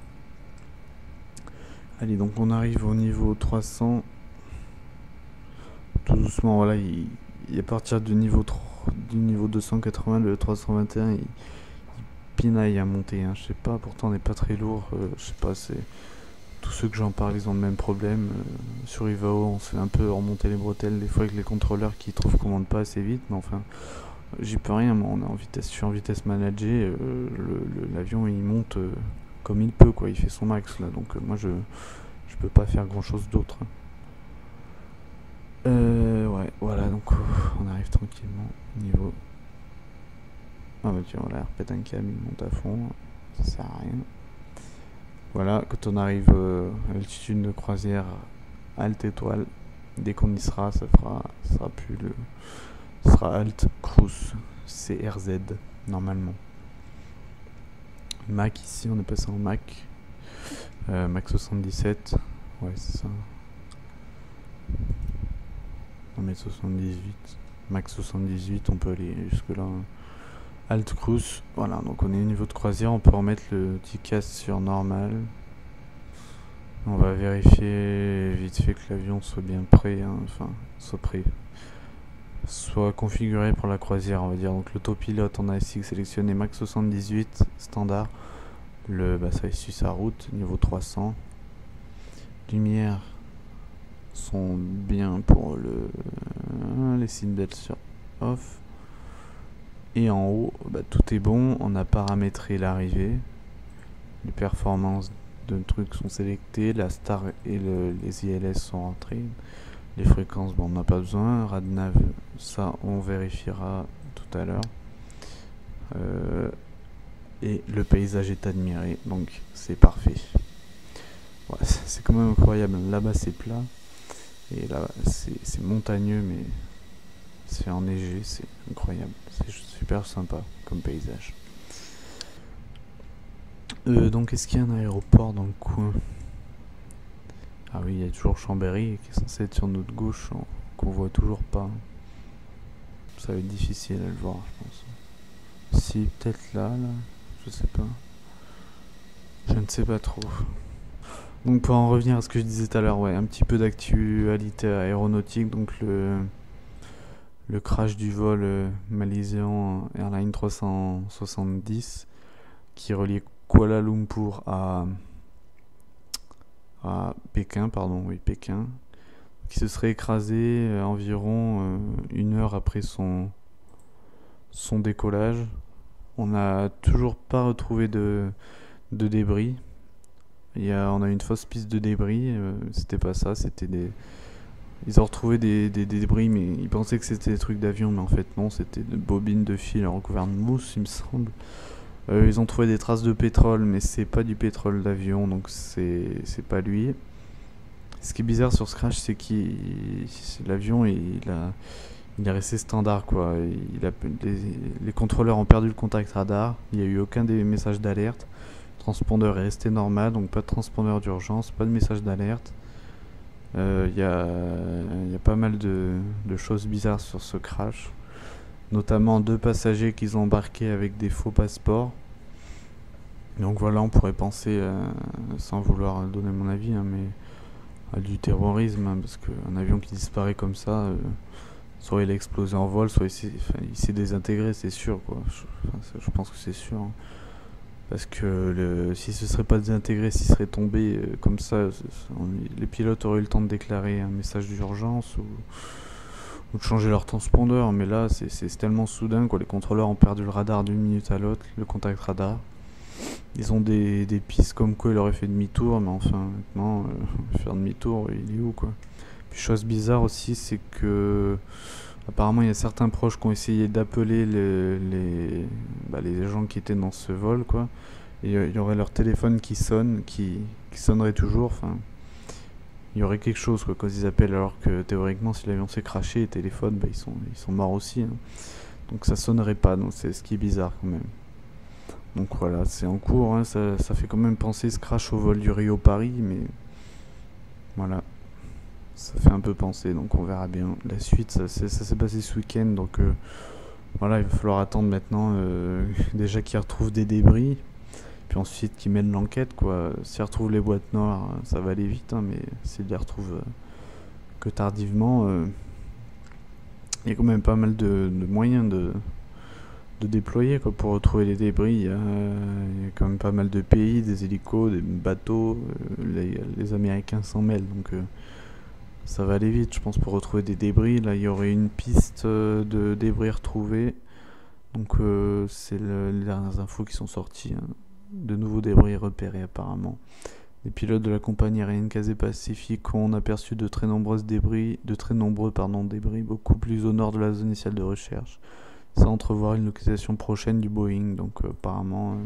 Allez, donc on arrive au niveau 300. Tout doucement, voilà, à partir du niveau 280, le 321, il pinaille à monter. Hein, je sais pas, pourtant on n'est pas très lourd. Je sais pas, c'est. Tous ceux que j'en parle, ils ont le même problème. Sur Ivao, on se fait un peu remonter les bretelles des fois avec les contrôleurs qui trouvent qu'on monte pas assez vite, mais enfin, J'y peux rien, moi, on est en vitesse, je suis en vitesse managée, l'avion il monte comme il peut, quoi, il fait son max là, donc moi je peux pas faire grand chose d'autre. Ouais, voilà, donc on arrive tranquillement au niveau. Ah bah tiens, voilà, pète un câble, il monte à fond, ça sert à rien. Voilà, quand on arrive à l'altitude de croisière, halte étoile, dès qu'on y sera, ça sera plus le, ça sera Alt Cruise, CRZ, normalement. Mac ici, on est passé en Mac. Mac 77, ouais c'est ça. 1m78, Mac 78, on peut aller jusque là. Alt Cruise, voilà, donc on est au niveau de croisière, on peut remettre le petit casque sur normal. On va vérifier vite fait que l'avion soit bien prêt, hein, enfin, soit prêt, soit configuré pour la croisière, on va dire. Donc l'autopilote, on a ici sélectionné Max 78 standard. Ça suit sa route, niveau 300. Lumières sont bien pour les seatbelts sur off. Et en haut, tout est bon. On a paramétré l'arrivée. Les performances de trucs sont sélectées. La star et les ILS sont rentrés. Les fréquences, on n'a pas besoin. Radnav, ça on vérifiera tout à l'heure. Et le paysage est admiré, donc c'est parfait. Ouais, c'est quand même incroyable. Là-bas c'est plat. Et là c'est montagneux, mais c'est enneigé, c'est incroyable. C'est super sympa comme paysage. Donc est-ce qu'il y a un aéroport dans le coin? Ah oui, il y a toujours Chambéry qui est censé être sur notre gauche, qu'on voit toujours pas. Ça va être difficile à le voir, je pense. Si, peut-être là, je sais pas. Je ne sais pas trop. Donc pour en revenir à ce que je disais tout à l'heure, ouais, un petit peu d'actualité aéronautique. Donc le crash du vol Malaysian Airlines 370 qui reliait Kuala Lumpur à Pékin, Pékin, qui se serait écrasé environ 1 heure après son décollage. On n'a toujours pas retrouvé de débris. On a une fausse piste de débris, c'était pas ça, c'était des... Ils ont retrouvé des débris, mais ils pensaient que c'était des trucs d'avion, mais en fait non, c'était des bobines de fil recouvertes de mousse, il me semble. Ils ont trouvé des traces de pétrole, mais c'est pas du pétrole d'avion, donc c'est pas lui. Ce qui est bizarre sur ce crash, c'est que l'avion, il est resté standard, quoi. Les contrôleurs ont perdu le contact radar, il n'y a eu aucun des messages d'alerte. Le transpondeur est resté normal, donc pas de transpondeur d'urgence, pas de message d'alerte. Il y a pas mal de choses bizarres sur ce crash, notamment 2 passagers qu'ils ont embarqués avec des faux passeports. Donc voilà, on pourrait penser, sans vouloir donner mon avis, hein, mais à du terrorisme, hein, parce qu'un avion qui disparaît comme ça, soit il a explosé en vol, soit il s'est désintégré, c'est sûr, quoi. Je pense que c'est sûr, hein. Parce que si ce serait pas désintégré, s'il serait tombé comme ça, les pilotes auraient eu le temps de déclarer un message d'urgence ou de changer leur transpondeur. Mais là, c'est tellement soudain, quoi. Les contrôleurs ont perdu le radar d'une minute à l'autre, le contact radar. Ils ont des pistes comme quoi il aurait fait demi-tour, mais enfin, maintenant, faire demi-tour, il est où, quoi. Puis chose bizarre aussi, c'est que apparemment il y a certains proches qui ont essayé d'appeler les gens qui étaient dans ce vol, quoi. Et il y aurait leur téléphone qui sonne, qui sonnerait toujours. Enfin, il y aurait quelque chose, quoi, quand ils appellent, alors que théoriquement, si l'avion s'est crashé, les téléphones, ils sont morts aussi, hein. Donc ça sonnerait pas, donc c'est ce qui est bizarre quand même. Donc voilà, c'est en cours, hein, ça fait quand même penser ce crash au vol du Rio-Paris, mais voilà, ça fait un peu penser, donc on verra bien. La suite, ça s'est passé ce week-end, donc voilà, il va falloir attendre maintenant déjà qu'ils retrouvent des débris, puis ensuite qu'ils mènent l'enquête, quoi. S'ils retrouvent les boîtes noires, ça va aller vite, hein, mais s'ils les retrouvent que tardivement, il y a quand même pas mal de moyens de déployer, quoi, pour retrouver les débris. Il y a quand même pas mal de pays, des hélicos, des bateaux, les Américains s'en mêlent, donc ça va aller vite, je pense, pour retrouver des débris. Là, il y aurait une piste de débris retrouvés Donc c'est les dernières infos qui sont sorties, hein. De nouveaux débris repérés apparemment. Les pilotes de la compagnie aérienne Cathay Pacific ont aperçu de très nombreux débris beaucoup plus au nord de la zone initiale de recherche, sans entrevoir une localisation prochaine du Boeing. Donc apparemment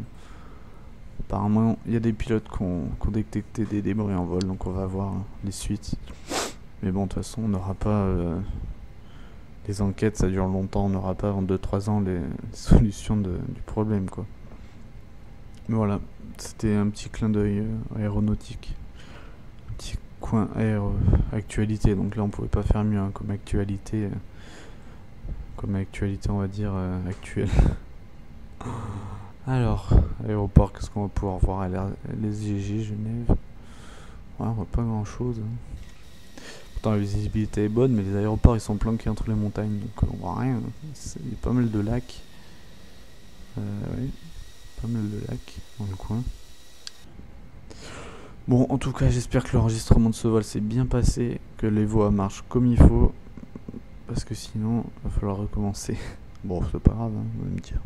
il y a des pilotes qui ont détecté des débris en vol, donc on va voir, hein, les suites. Mais bon, de toute façon, on n'aura pas... les enquêtes, ça dure longtemps, on n'aura pas avant 2-3 ans les solutions du problème, quoi. Mais voilà, c'était un petit clin d'œil aéronautique. Un petit coin actualité. Donc là, on pouvait pas faire mieux, hein, comme actualité, on va dire, actuelle. Alors, aéroport, qu'est-ce qu'on va pouvoir voir? Les SGG, Genève. Ouais, on voit pas grand chose, hein. Pourtant, la visibilité est bonne, mais les aéroports ils sont planqués entre les montagnes, donc on voit rien. Il y a pas mal de lacs. Oui, pas mal de lacs dans le coin. Bon, en tout cas, j'espère que l'enregistrement de ce vol s'est bien passé, que les voix marchent comme il faut, parce que sinon, il va falloir recommencer. Bon, c'est pas grave, hein, vous allez me dire.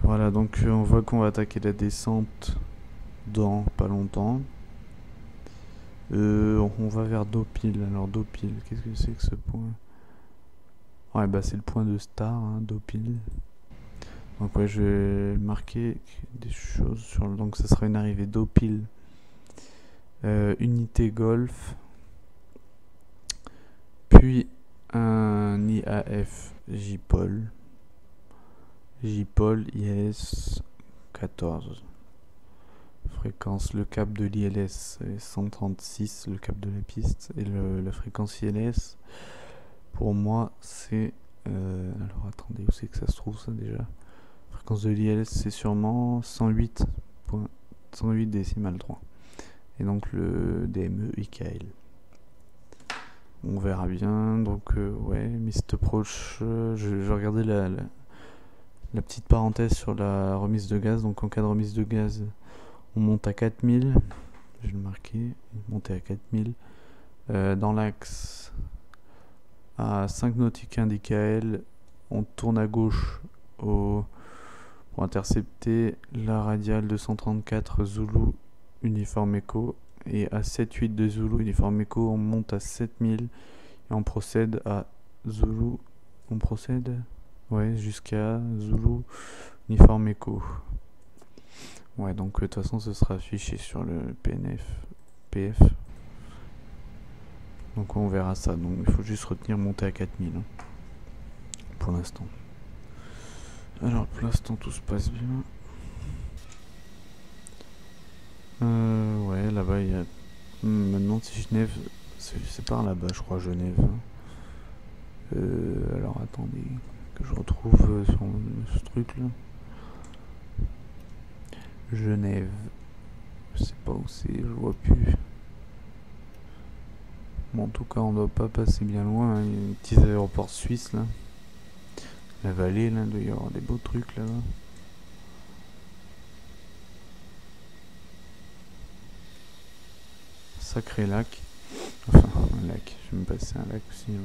Voilà, donc on voit qu'on va attaquer la descente dans pas longtemps. On va vers Dopil. Alors Dopil, qu'est-ce que c'est que ce point? Ouais, bah c'est le point de Star, hein, Dopil. Donc ouais, je vais marquer des choses sur le... Donc ça sera une arrivée Dopil. Unité Golf. Puis un IAF JPOL. JPOL ILS 14. Fréquence, le cap de l'ILS est 136, le cap de la piste, et la fréquence ILS pour moi c'est alors attendez, où c'est que ça se trouve ça déjà? La fréquence de l'ILS c'est sûrement 108 décimal 3, et donc le DME IKL. On verra bien. Donc ouais, Mist Approach, je regardais la petite parenthèse sur la remise de gaz. Donc en cas de remise de gaz, on monte à 4000, je vais le marquer, monter à 4000, dans l'axe à 5 nautiques d'IKL, on tourne à gauche pour intercepter la radiale 234 Zulu Uniforme Echo, et à 7-8 de Zulu Uniforme Echo, on monte à 7000 et on procède à Zulu, jusqu'à Zulu Uniforme Echo. Ouais, donc de toute façon ce sera affiché sur le PF. Donc on verra ça. Donc il faut juste retenir monter à 4000, hein, pour l'instant. Alors pour l'instant tout se passe bien. Ouais, là-bas il y a... maintenant c'est Genève. C'est par là-bas je crois, Genève. Alors attendez que je retrouve sur ce truc là. Genève. Je sais pas où c'est, je vois plus. Bon, en tout cas, on doit pas passer bien loin, hein. Il y a des petits aéroports suisses là. La vallée là, il doit y avoir des beaux trucs là-bas. Sacré lac. Enfin, un lac. Je vais me passer un lac aussi, ouais.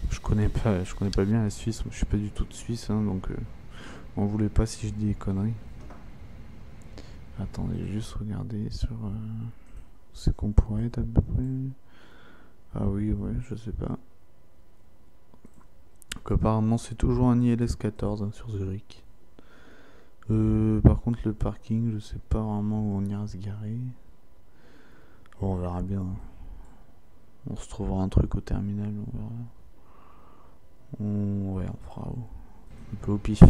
Je connais pas bien la Suisse. Je suis pas du tout de Suisse, hein, donc m'en voulez pas si je dis des conneries. Attendez, juste regarder sur c'est qu'on pourrait être à peu près. Ah oui, ouais, je sais pas. Donc apparemment c'est toujours un ILS 14, hein, sur Zurich. Par contre le parking, je sais pas vraiment où on ira se garer. Bon, on verra bien. On se trouvera un truc au terminal, on verra. Ouais, on fera un peu au pif.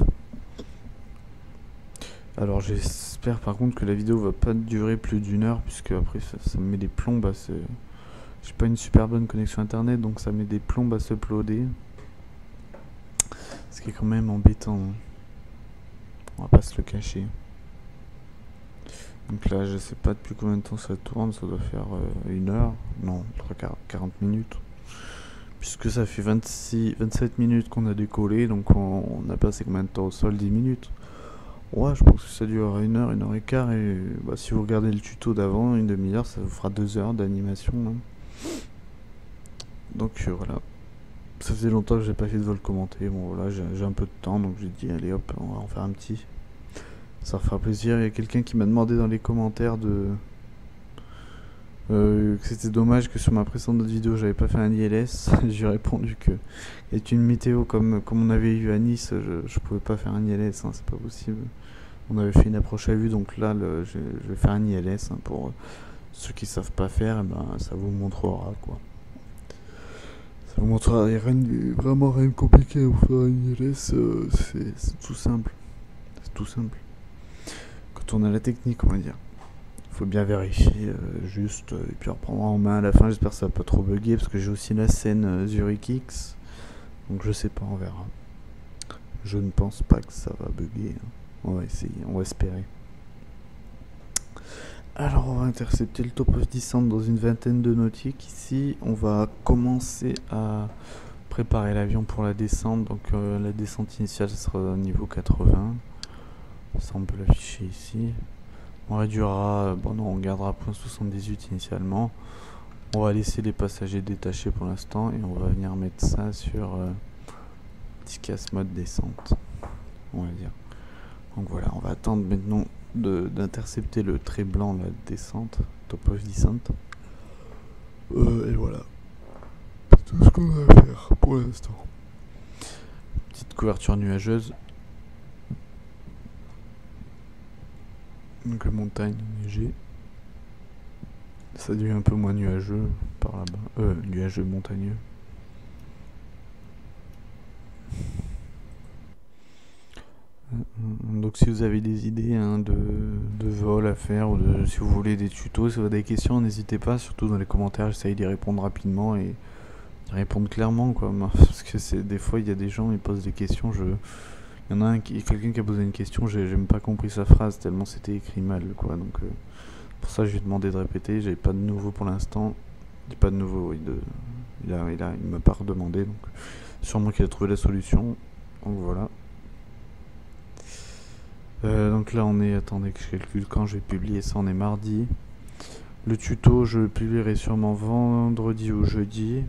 Alors j'espère par contre que la vidéo va pas durer plus d'1 heure, puisque après ça me met des plombes à se... J'ai pas une super bonne connexion internet, donc ça met des plombes à s'uploader. Ce qui est quand même embêtant, hein. On va pas se le cacher. Donc là je sais pas depuis combien de temps ça tourne, ça doit faire 1 heure, non, 40 minutes. Puisque ça fait 27 minutes qu'on a décollé, donc on a passé combien de temps au sol? 10 minutes. Ouais, je pense que ça dure 1 heure, 1 heure et quart, et bah, si vous regardez le tuto d'avant, une demi-heure, ça vous fera 2 heures d'animation, hein. Donc voilà, Ça faisait longtemps que j'ai pas fait de vol commenté. Bon voilà, j'ai un peu de temps, donc j'ai dit allez hop, on va en faire un petit. Ça fera plaisir. Il y a quelqu'un qui m'a demandé dans les commentaires que c'était dommage que sur ma précédente vidéo j'avais pas fait un ILS. J'ai répondu que avec une météo comme on avait eu à Nice, je pouvais pas faire un ILS, hein, c'est pas possible. On avait fait une approche à vue, donc là je vais faire un ILS, hein, pour ceux qui savent pas faire, et ben ça vous montrera quoi. Ça vous montrera, il y a vraiment rien de compliqué à faire un ILS, c'est tout simple. C'est tout simple. Quand on a la technique, on va dire. Faut bien vérifier juste, et puis reprendre en main à la fin. J'espère que ça va pas trop bugger, parce que j'ai aussi la scène Zurich X, donc je sais pas, on verra. Je ne pense pas que ça va bugger, hein. On va essayer, on va espérer. Alors on va intercepter le top of descent dans une vingtaine de nautiques. Ici on va commencer à préparer l'avion pour la descente. Donc la descente initiale sera au niveau 80. Ça on peut l'afficher ici. On réduira, bon non, on gardera 0.78 initialement. On va laisser les passagers détachés pour l'instant et on va venir mettre ça sur TICAS mode descente, on va dire. Donc voilà, on va attendre maintenant d'intercepter le trait blanc, la descente, top of descent. Et voilà, c'est tout ce qu'on va faire pour l'instant. Petite couverture nuageuse. Donc la montagne enneigée. Ça devient un peu moins nuageux par là-bas. Nuageux montagneux. Donc si vous avez des idées, hein, de vol à faire, ou si vous voulez des tutos, si vous avez des questions, n'hésitez pas, surtout dans les commentaires, j'essaye d'y répondre rapidement et d'y répondre clairement quoi. Parce que des fois il y a des gens, ils posent des questions, il y en a quelqu'un qui a posé une question, j'ai même pas compris sa phrase tellement c'était écrit mal quoi. Donc pour ça je lui ai demandé de répéter. J'avais pas de nouveau pour l'instant. J'ai pas de nouveau, il m'a pas redemandé, donc sûrement qu'il a trouvé la solution. Donc voilà. Donc là on est, attendez que je calcule quand je vais publier ça, on est mardi. Le tuto je le publierai sûrement vendredi ou jeudi.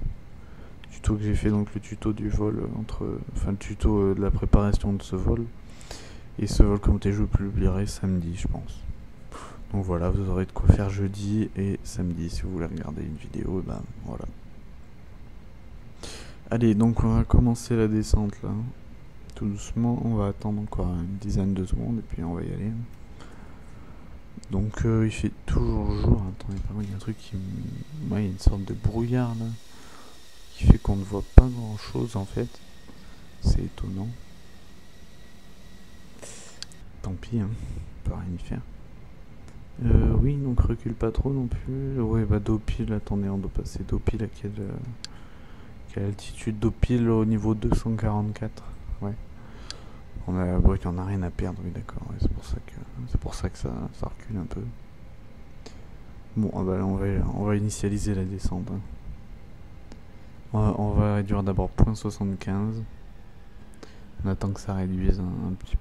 Tuto que j'ai fait, donc le tuto du vol le tuto de la préparation de ce vol. Et ce vol commenté je le publierai samedi je pense. Donc voilà, vous aurez de quoi faire jeudi et samedi si vous voulez regarder une vidéo, et ben voilà. Allez, donc on va commencer la descente là. Tout doucement, on va attendre encore une dizaine de secondes et puis on va y aller. Donc il fait toujours jour. Attendez, par contre il y a un truc qui il y a une sorte de brouillard là qui fait qu'on ne voit pas grand chose en fait. C'est étonnant. Tant pis, hein, on peut rien y faire. Oui, donc recule pas trop non plus. Ouais, bah d'Opile, attendez, on doit passer d'Opile à quelle altitude? d'Opile au niveau 244. Ouais. On a rien à perdre, oui d'accord. Ouais, c'est pour ça que ça recule un peu. Bon, ah bah là, on va initialiser la descente, hein. On va réduire d'abord 0.75. On attend que ça réduise un petit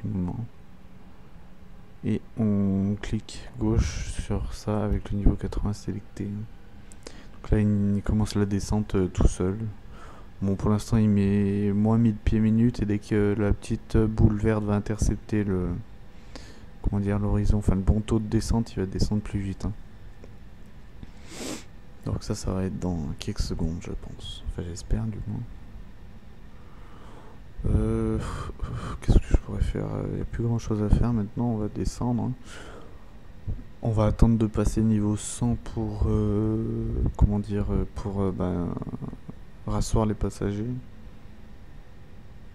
moment. Et on clique gauche sur ça avec le niveau 80 sélecté. Donc là il commence la descente tout seul. Bon, pour l'instant il met moins 1000 pieds minutes, et dès que la petite boule verte va intercepter l'horizon, enfin le bon taux de descente, il va descendre plus vite, hein. Donc ça va être dans quelques secondes je pense. Enfin j'espère du moins. Qu'est-ce que je pourrais faire? Il n'y a plus grand chose à faire maintenant, on va descendre, hein. On va attendre de passer niveau 100 pour rasseoir les passagers.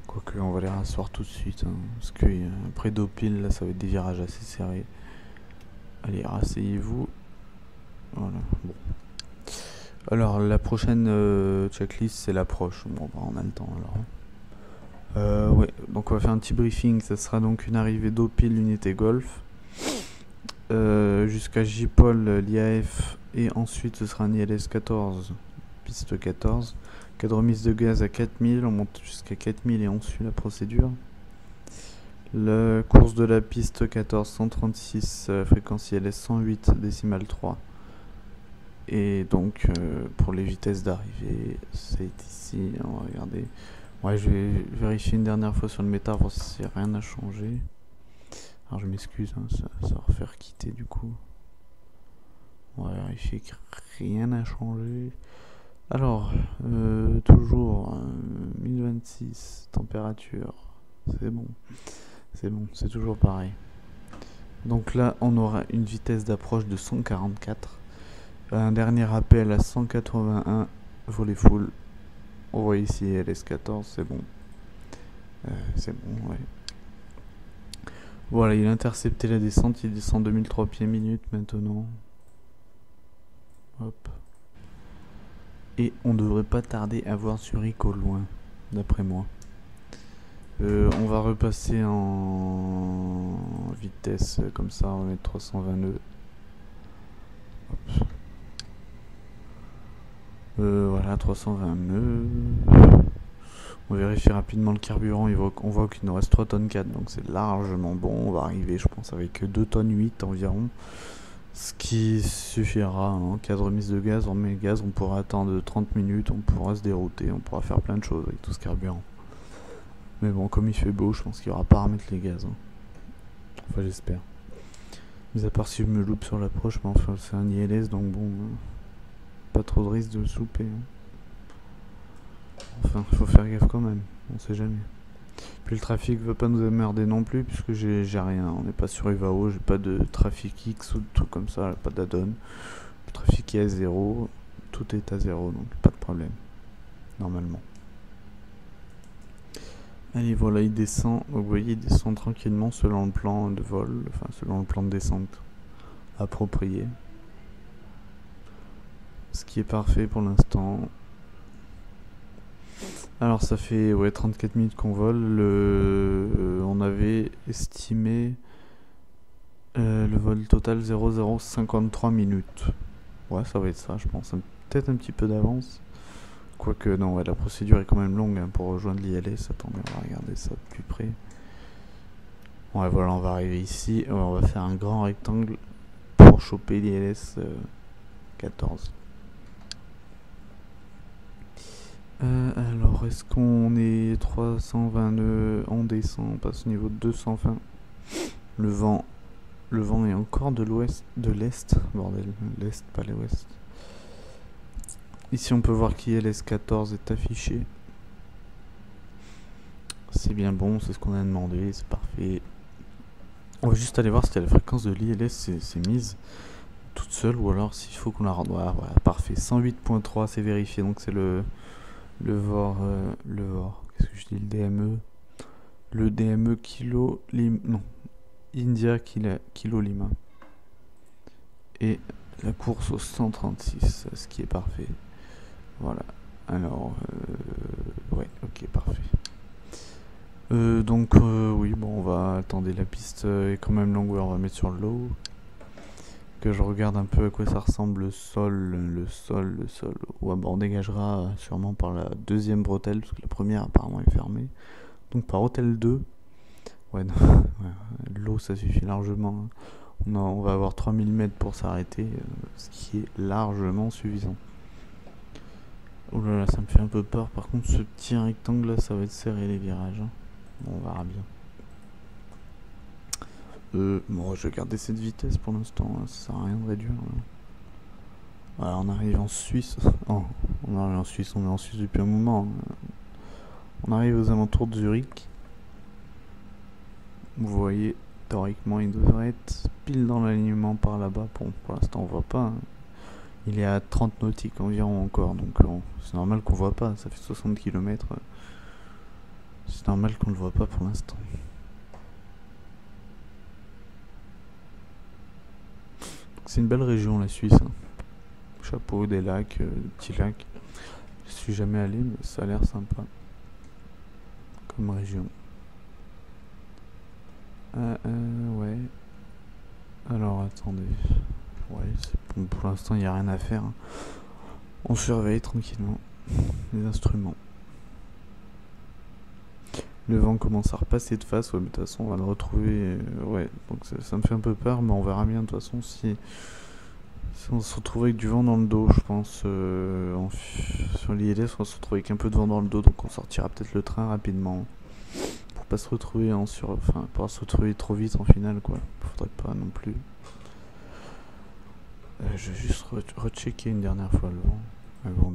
Quoique on va les rasseoir tout de suite, hein, parce que après d'Opile là ça va être des virages assez serrés. Allez, rasseyez-vous. Voilà, bon. Alors la prochaine checklist c'est l'approche. Bon bah, on a le temps alors. Ouais, donc on va faire un petit briefing. Ça sera donc une arrivée d'Opile unité Golf jusqu'à JPOL l'IAF, et ensuite ce sera un ILS 14, piste 14. Cas de remise de gaz à 4000, on monte jusqu'à 4000 et on suit la procédure. La course de la piste 14 136, fréquence ILS 108 décimale 3. Et donc pour les vitesses d'arrivée, c'est ici, on va regarder. Ouais, je vais vérifier une dernière fois sur le méta, voir si rien n'a changé. Alors je m'excuse, hein, ça va refaire quitter du coup. On va vérifier que rien n'a changé. Alors, toujours 1026, température, c'est bon, c'est toujours pareil. Donc là, on aura une vitesse d'approche de 144. Un dernier appel à 181, volet full. On voit ici LS14, c'est bon. C'est bon, ouais. Voilà, il a intercepté la descente, il descend 2003 pieds minutes maintenant. Hop. Et on devrait pas tarder à voir Zurich au loin, d'après moi. On va repasser en vitesse comme ça, on va mettre 320 nœuds. Hop. Voilà, 320 nœuds. On vérifie rapidement le carburant, on voit qu'il nous reste 3 tonnes 4, donc c'est largement bon. On va arriver, je pense, avec 2 tonnes 8 environ. Ce qui suffira en cas de remise de gaz. On met le gaz, on pourra attendre 30 minutes, on pourra se dérouter, on pourra faire plein de choses avec tout ce carburant. Mais bon, comme il fait beau, je pense qu'il n'y aura pas à remettre les gaz. Hein. Enfin, j'espère. Mais à part si je me loupe sur l'approche, mais enfin, c'est un ILS, donc bon, pas trop de risque de le souper. Hein. Enfin, faut faire gaffe quand même, on sait jamais. Puis le trafic veut pas nous emmerder non plus, puisque j'ai rien. On n'est pas sur UVAO, j'ai pas de trafic X ou de trucs comme ça, pas d'add-on. Le trafic est à 0, tout est à 0, donc pas de problème, normalement. Allez, voilà, il descend. Donc vous voyez, il descend tranquillement selon le plan de vol, enfin selon le plan de descente approprié. Ce qui est parfait pour l'instant. Alors ça fait 34 minutes qu'on vole. On avait estimé le vol total 0053 minutes. Ouais, ça va être ça, je pense. Peut-être un petit peu d'avance. Quoique, non, ouais, la procédure est quand même longue hein, pour rejoindre l'ILS. Attendez, on va regarder ça de plus près. Ouais, voilà, on va arriver ici. On va faire un grand rectangle pour choper l'ILS 14. Alors, est-ce qu'on est 320 nœuds? On descend, on passe au niveau de 220. Le vent est encore de l'est, bordel, l'est, pas l'ouest. Ici, on peut voir qu'ILS 14 est affiché. C'est bien bon, c'est ce qu'on a demandé, c'est parfait. On va juste aller voir si la fréquence de l'ILS c'est mise toute seule ou alors s'il faut qu'on la rende. Voilà, parfait. 108.3, c'est vérifié, donc c'est le VOR, qu'est-ce que je dis, le DME. Le DME kilo Lima, non, India kilo Lima. Et la course au 136, ce qui est parfait. Voilà, alors, ouais, ok, parfait. Donc, oui, bon, on va attendre, la piste est quand même longue, on va mettre sur le low. Que je regarde un peu à quoi ça ressemble le sol. Ouais, bon, on dégagera sûrement par la deuxième bretelle, parce que la première apparemment est fermée. Donc par hôtel 2. Ouais, non, ouais, l'eau ça suffit largement. On va avoir 3000 mètres pour s'arrêter, ce qui est largement suffisant. Oh là là, ça me fait un peu peur. Par contre, ce petit rectangle là, ça va être serré les virages. Hein. Bon, on verra bien. Bon, je vais garder cette vitesse pour l'instant, hein, ça sert à rien de réduire. Hein. Voilà, on arrive en Suisse. Oh, on arrive en Suisse, on est en Suisse depuis un moment. Hein. On arrive aux alentours de Zurich. Vous voyez, théoriquement, il devrait être pile dans l'alignement par là-bas. Bon, pour l'instant, on voit pas. Hein. Il est à 30 nautiques environ encore, donc c'est normal qu'on voit pas. Ça fait 60 km. C'est normal qu'on le voit pas pour l'instant. C'est une belle région, la Suisse. Hein. Chapeau, des lacs, des petits lacs. Je suis jamais allé, mais ça a l'air sympa comme région. Ouais. Alors, attendez. Ouais, c'est bon, pour l'instant, il n'y a rien à faire. Hein. On surveille tranquillement les instruments. Le vent commence à repasser de face, ouais, mais de toute façon, on va le retrouver. Ouais, donc ça me fait un peu peur, mais on verra bien de toute façon si On se retrouve avec du vent dans le dos, je pense. Sur l'ILS, on va se retrouver avec un peu de vent dans le dos, donc on sortira peut-être le train rapidement. Pour pas se retrouver enfin, pas se retrouver trop vite en finale, quoi. Faudrait pas non plus. Je vais juste rechecker une dernière fois le vent avant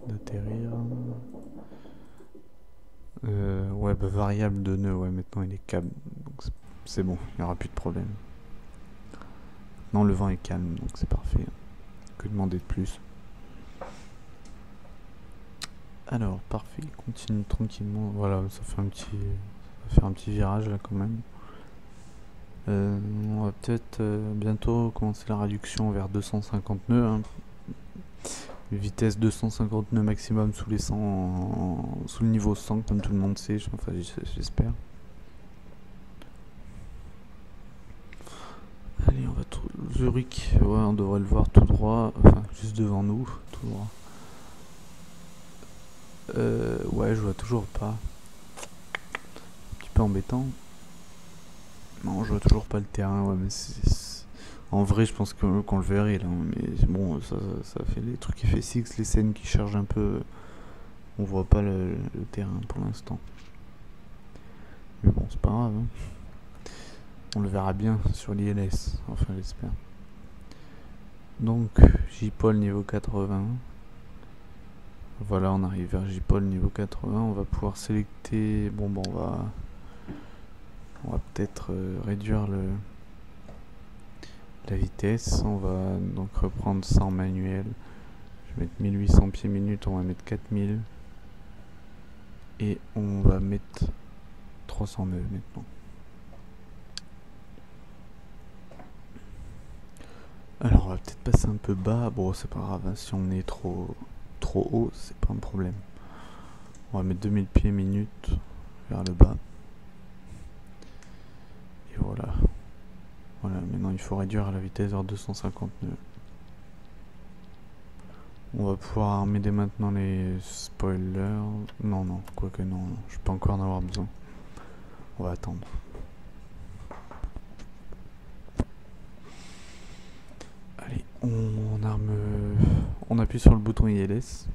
d'atterrir. Ouais, bah, variable de nœud, ouais, maintenant il est câble, donc c'est bon, il n'y aura plus de problème. Non, le vent est calme, donc c'est parfait. Que demander de plus? Alors, parfait, continue tranquillement. Voilà, ça va faire un petit virage là quand même. On va peut-être bientôt commencer la réduction vers 250 nœuds. Hein. Vitesse 250 nœuds maximum sous les 100, sous le niveau 100 comme tout le monde sait, enfin j'espère. Allez, on va Zurich, ouais, on devrait le voir tout droit, enfin juste devant nous, tout droit. Ouais, je vois toujours pas. Un petit peu embêtant. Non, je vois toujours pas le terrain, ouais, mais en vrai, je pense qu'on le verrait là, mais bon, ça fait les trucs FSX, les scènes qui chargent un peu, on voit pas le terrain pour l'instant. Mais bon, c'est pas grave. Hein. On le verra bien sur l'ILS, enfin j'espère. Donc, J-Pol niveau 80. Voilà, on arrive vers J-Pol niveau 80. On va pouvoir sélecter. Bon, on va peut-être réduire la vitesse. On va donc reprendre ça en manuel. Je vais mettre 1800 pieds minutes. On va mettre 4000. Et on va mettre 300 nœuds maintenant. Alors, on va peut-être passer un peu bas. Bon, c'est pas grave. Hein, si on est trop haut, c'est pas un problème. On va mettre 2000 pieds minutes vers le bas. Et voilà. Voilà, maintenant il faut réduire la vitesse vers 250 nœuds. On va pouvoir armer dès maintenant les spoilers. Non, quoique non, je peux encore en avoir besoin. On va attendre. Allez, on arme. On appuie sur le bouton ILS.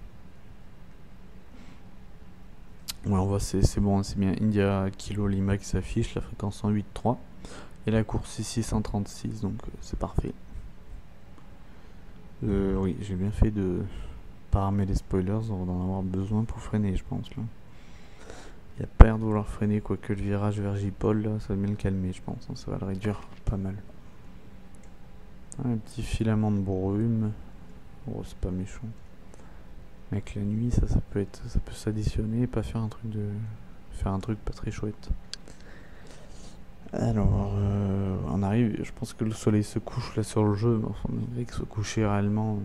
Ouais, on voit, c'est bon, c'est bien India Kilo Lima qui s'affiche, la fréquence 108.3. Et la course ici 136, donc c'est parfait. Oui, j'ai bien fait de pas armer les spoilers, on va en avoir besoin pour freiner, je pense. Là. Il n'y a pas l'air de vouloir freiner, quoique le virage vers J-Pol, là, ça va bien le calmer, je pense. Ça va le réduire pas mal. Un petit filament de brume. Oh, c'est pas méchant. Avec la nuit, ça peut s'additionner et pas faire un truc pas très chouette. Alors, on arrive, je pense que le soleil se couche là sur le jeu, mais enfin, on devrait se coucher réellement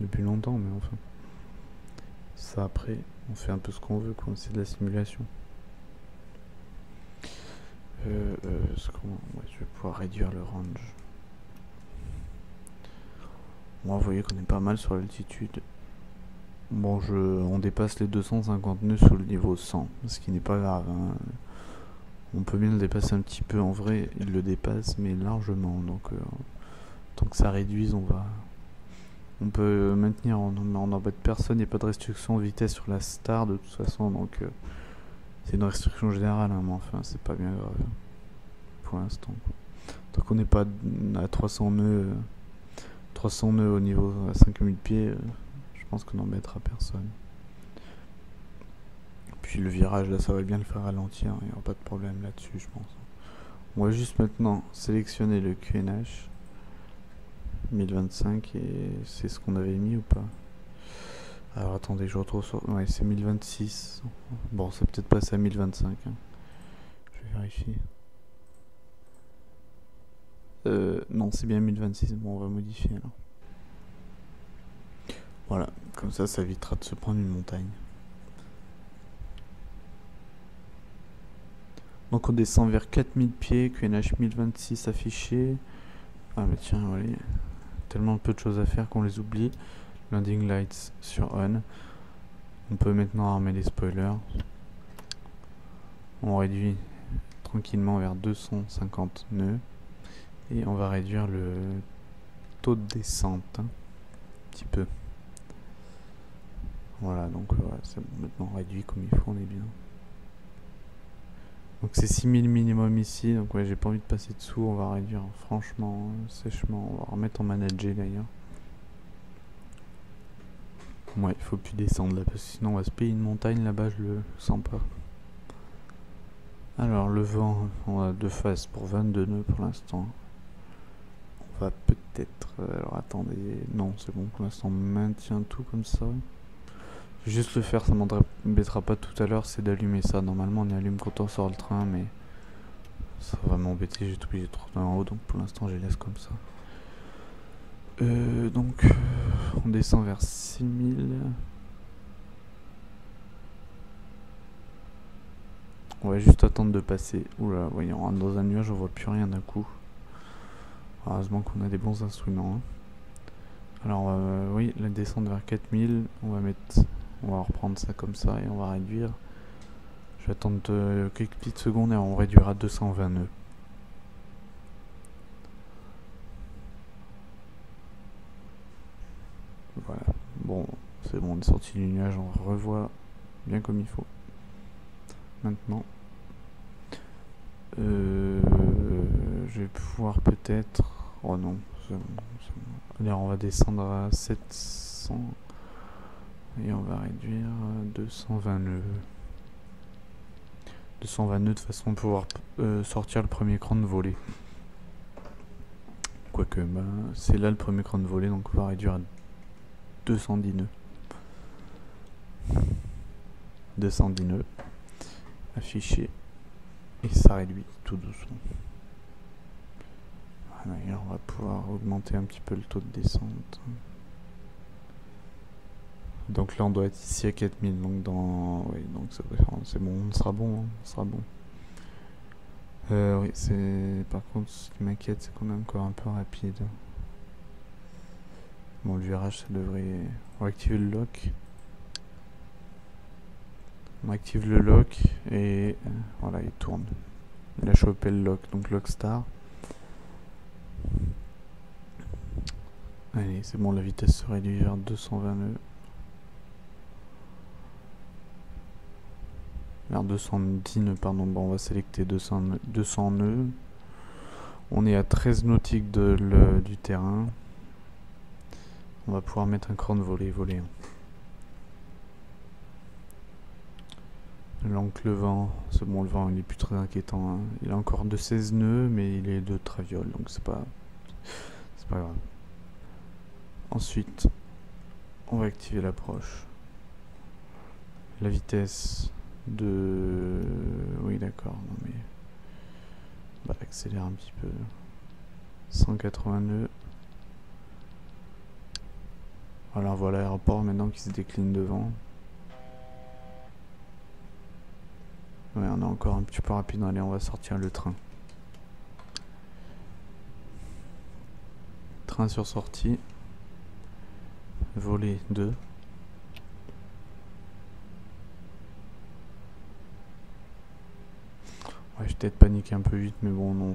depuis longtemps, mais enfin. Ça après, on fait un peu ce qu'on veut, quoi, c'est de la simulation. Je vais pouvoir réduire le range. Bon, vous voyez qu'on est pas mal sur l'altitude. Bon, on dépasse les 250 nœuds sous le niveau 100, ce qui n'est pas grave. Hein. On peut bien le dépasser un petit peu, en vrai, il le dépasse, mais largement. Donc, tant que ça réduise, on peut maintenir, on n'embête personne, il n'y a pas de restriction de vitesse sur la star de toute façon, donc c'est une restriction générale, hein, mais enfin, c'est pas bien grave pour l'instant. Tant qu'on n'est pas à 300 nœuds au niveau à 5000 pieds, je pense qu'on n'embêtera personne. Puis le virage là, ça va bien le faire ralentir, il n'y aura pas de problème là-dessus, je pense. On va juste maintenant sélectionner le QNH 1025 et c'est ce qu'on avait mis ou pas? Alors attendez, je retrouve sur... Ouais, c'est 1026. Bon, c'est peut-être passé à 1025. Hein. Je vais vérifier. Non, c'est bien 1026. Bon, on va modifier alors. Voilà, comme ça évitera de se prendre une montagne. Donc on descend vers 4000 pieds, QNH 1026 affiché. Ah bah tiens, voilà. Tellement peu de choses à faire qu'on les oublie. Landing lights sur on. On peut maintenant armer les spoilers. On réduit tranquillement vers 250 nœuds. Et on va réduire le taux de descente, hein, un petit peu. Voilà, donc voilà, c'est bon, maintenant réduit comme il faut, on est bien. Donc c'est 6000 minimum ici, donc ouais, j'ai pas envie de passer dessous, on va réduire franchement, sèchement, on va remettre en manager d'ailleurs. Ouais, il faut plus descendre là, parce que sinon on va se payer une montagne là-bas, je le sens pas. Alors le vent, on a deux faces pour 22 nœuds pour l'instant. On va peut-être... alors attendez, non c'est bon, pour l'instant on maintient tout comme ça. Juste le faire, ça m'embêtera pas tout à l'heure, c'est d'allumer ça. Normalement on y allume quand on sort le train, mais ça va m'embêter, j'ai tout obligé de tourner en haut, donc pour l'instant je les laisse comme ça. Donc on descend vers 6000. On va juste attendre de passer. Oula, ouais, on rentre dans un nuage, on voit plus rien d'un coup. Heureusement qu'on a des bons instruments. Hein. Alors oui, la descente vers 4000, on va reprendre ça comme ça et on va réduire. Je vais attendre quelques petites secondes et on réduira 220 nœuds. Voilà, bon, c'est bon, on est sorti du nuage, on revoit bien comme il faut. Maintenant, je vais pouvoir peut-être... Oh non, c'est bon. Allez, on va descendre à 700 et on va réduire à 220 nœuds. 220 nœuds de façon à pouvoir sortir le premier cran de volée. Quoique, bah, c'est là le premier cran de volée, donc on va réduire à 210 nœuds. 210 nœuds. Affiché. Et ça réduit tout doucement. Voilà, et on va pouvoir augmenter un petit peu le taux de descente. Donc là on doit être ici à 4000, donc oui, donc c'est bon, on sera bon, hein, on sera bon. Oui, par contre ce qui m'inquiète c'est qu'on est encore un peu rapide. Bon, le virage ça devrait... On va activer le lock. On active le lock et voilà, il tourne. Il a chopé le lock, donc lock star. Allez, c'est bon, la vitesse se réduit vers 220 nœuds. Vers 210 nœuds, pardon. Bon, on va sélecter 200 nœuds. On est à 13 nautiques du terrain. On va pouvoir mettre un cran de voler. Donc le vent, c'est bon, le vent il est plus très inquiétant. Hein. Il a encore de 16 nœuds, mais il est de traviole, donc c'est pas grave. Ensuite, on va activer l'approche. La vitesse de... Oui, d'accord, non mais... On va accélérer un petit peu. 180 nœuds. Voilà, on voit l'aéroport maintenant qui se décline devant. Ouais, on est encore un petit peu rapide. Allez, on va sortir le train. Train sur sortie. Volet 2. Ouais, j'ai peut-être paniqué un peu vite, mais bon, non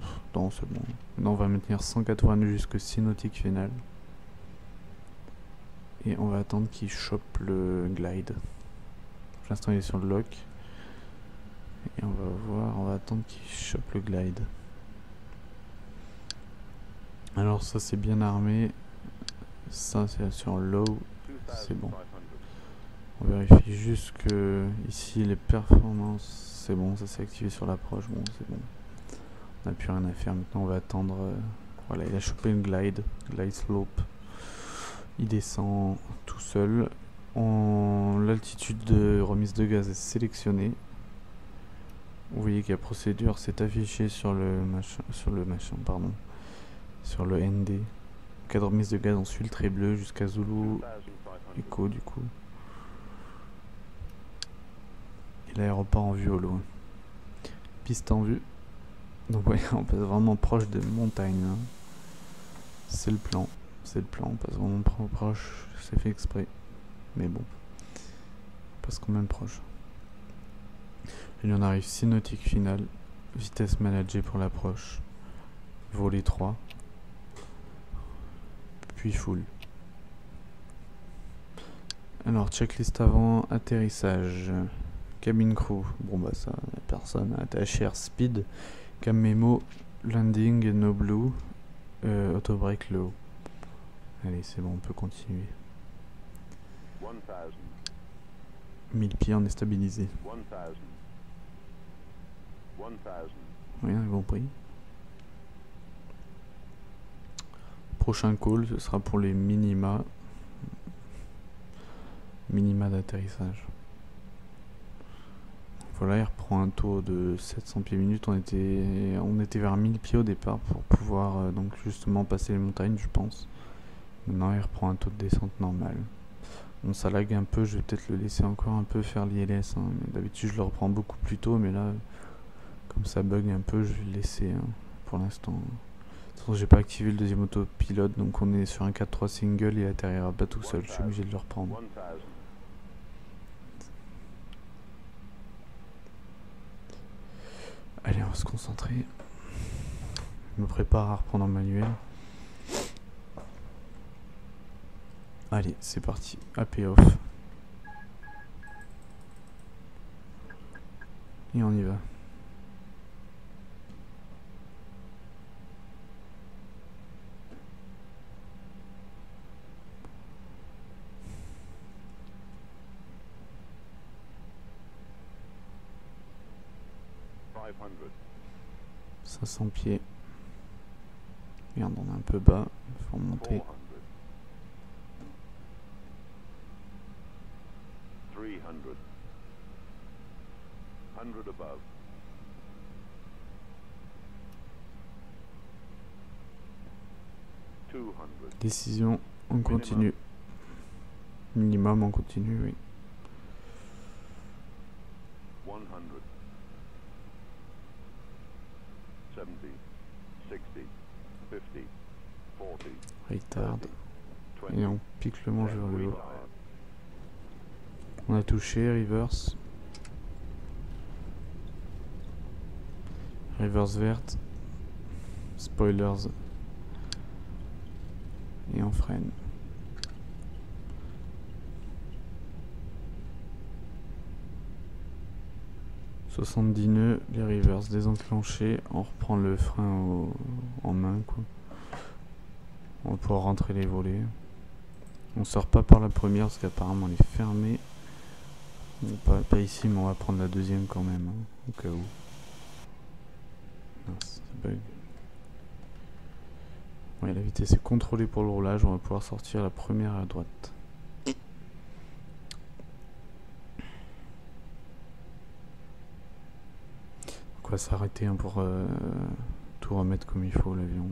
c'est bon. Maintenant, on va maintenir 180 nœuds jusqu'au 6 nautiques final. Et on va attendre qu'il chope le glide. Pour l'instant, il est sur le lock. Et on va attendre qu'il chope le glide. Alors ça c'est bien armé. Ça c'est sur low. C'est bon. On vérifie juste que ici les performances, c'est bon, ça s'est activé sur l'approche. Bon, c'est bon. On n'a plus rien à faire. Maintenant on va attendre. Voilà, il a chopé une glide slope. Il descend tout seul. L'altitude de remise de gaz est sélectionnée. Vous voyez que la procédure s'est affichée sur le ND. Cas de remise de gaz en filtre et bleu jusqu'à Zulu Echo du coup. Et l'aéroport en vue au loin. Piste en vue. Donc ouais, on passe vraiment proche des montagnes. Hein. C'est le plan. On passe vraiment proche. C'est fait exprès. Mais bon. On passe quand même proche. Et on arrive 6 nautiques finales. Vitesse managée pour l'approche. Volet 3. puis full. Alors, checklist avant atterrissage. Cabine crew. Bon bah ça, personne. ATHR speed. Cam memo. Landing no blue. Auto brake low. Allez, c'est bon, on peut continuer. 1000 pieds, on est stabilisé. Rien compris. Prochain call, ce sera pour les minima d'atterrissage. Voilà, il reprend un taux de 700 pieds minute. On était vers 1000 pieds au départ pour pouvoir donc justement passer les montagnes, je pense. Maintenant, il reprend un taux de descente normal. Bon, ça lag un peu, je vais peut-être le laisser encore un peu faire l'ILS. Hein. D'habitude, je le reprends beaucoup plus tôt, mais là, comme ça bug un peu, je vais le laisser hein, pour l'instant. De toute façon, j'ai pas activé le deuxième autopilote, donc on est sur un 4-3 single, il atterrira pas tout seul, je suis obligé de le reprendre. Allez, on va se concentrer. Je me prépare à reprendre en manuel. Allez, c'est parti. AP off. Et on y va. « 500 pieds. Merde, on est un peu bas. Il faut remonter. 100 above. Décision, on continue. Minimum, on continue, oui. 100. 70, 60, 50, 40. Retard. Et on pique le manche vers le haut. On a touché, reverse. Reverse verte. Spoilers. Et on freine. « 70 nœuds, les reverse désenclenchés, on reprend le frein en main quoi. On va pouvoir rentrer les volets. On sort pas par la première parce qu'apparemment elle est fermée. Bon, pas ici mais on va prendre la deuxième quand même, hein, au cas où. Mince, ça bug. Ouais, la vitesse est contrôlée pour le roulage, on va pouvoir sortir la première à droite. On va s'arrêter hein, pour tout remettre comme il faut l'avion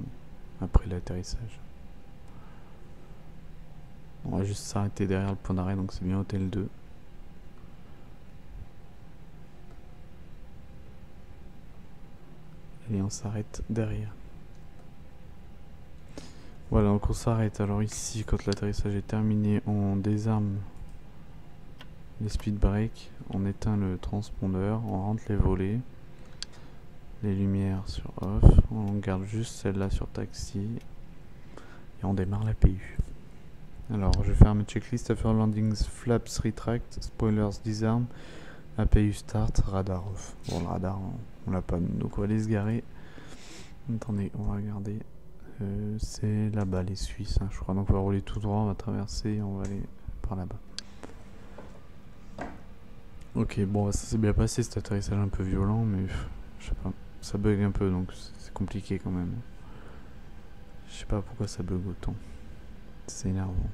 après l'atterrissage. On va juste s'arrêter derrière le point d'arrêt, donc c'est bien hôtel 2. Et on s'arrête derrière. Voilà, donc on s'arrête. Alors ici, quand l'atterrissage est terminé, on désarme les speed breaks, on éteint le transpondeur, on rentre les volets, les lumières sur off, on garde juste celle-là sur taxi et on démarre la PU. Alors je vais faire mes checklists: after landings, flaps retract, spoilers disarm, APU start, radar off. Bon, le radar on l'a pas mis, donc on va aller se garer. Attendez, on va regarder. C'est là-bas les Suisses hein, je crois, donc on va rouler tout droit, on va traverser et on va aller par là-bas. Ok, bon ça s'est bien passé cet atterrissage un peu violent, mais je sais pas, ça bug un peu donc c'est compliqué quand même. Je sais pas pourquoi ça bug autant, c'est énervant.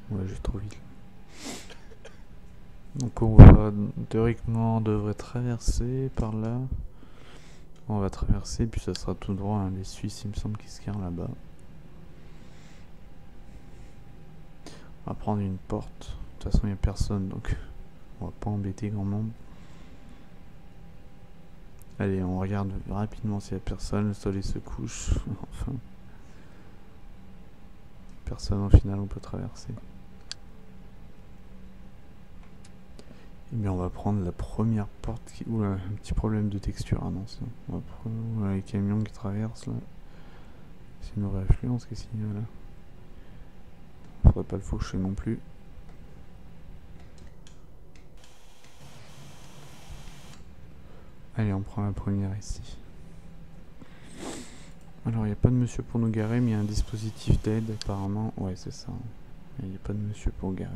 Ouais, juste trop vite. Donc on va, théoriquement on devrait traverser par là. On va traverser puis ça sera tout droit hein. Les Suisses il me semble qu'ils se garent là-bas. On va prendre une porte. De toute façon il n'y a personne donc on va pas embêter grand monde. Allez, on regarde rapidement s'il n'y a personne. Le soleil se couche. Enfin. Personne au final, on peut traverser. Et bien on va prendre la première porte qui... Oula, un petit problème de texture. Ah non, on va prendre les camions qui traversent là. C'est une vraie affluence ici, voilà. Faudrait pas le faucher non plus. Allez, on prend la première ici. Alors, il n'y a pas de monsieur pour nous garer, mais il y a un dispositif d'aide apparemment. Ouais, c'est ça. Il n'y a pas de monsieur pour garer.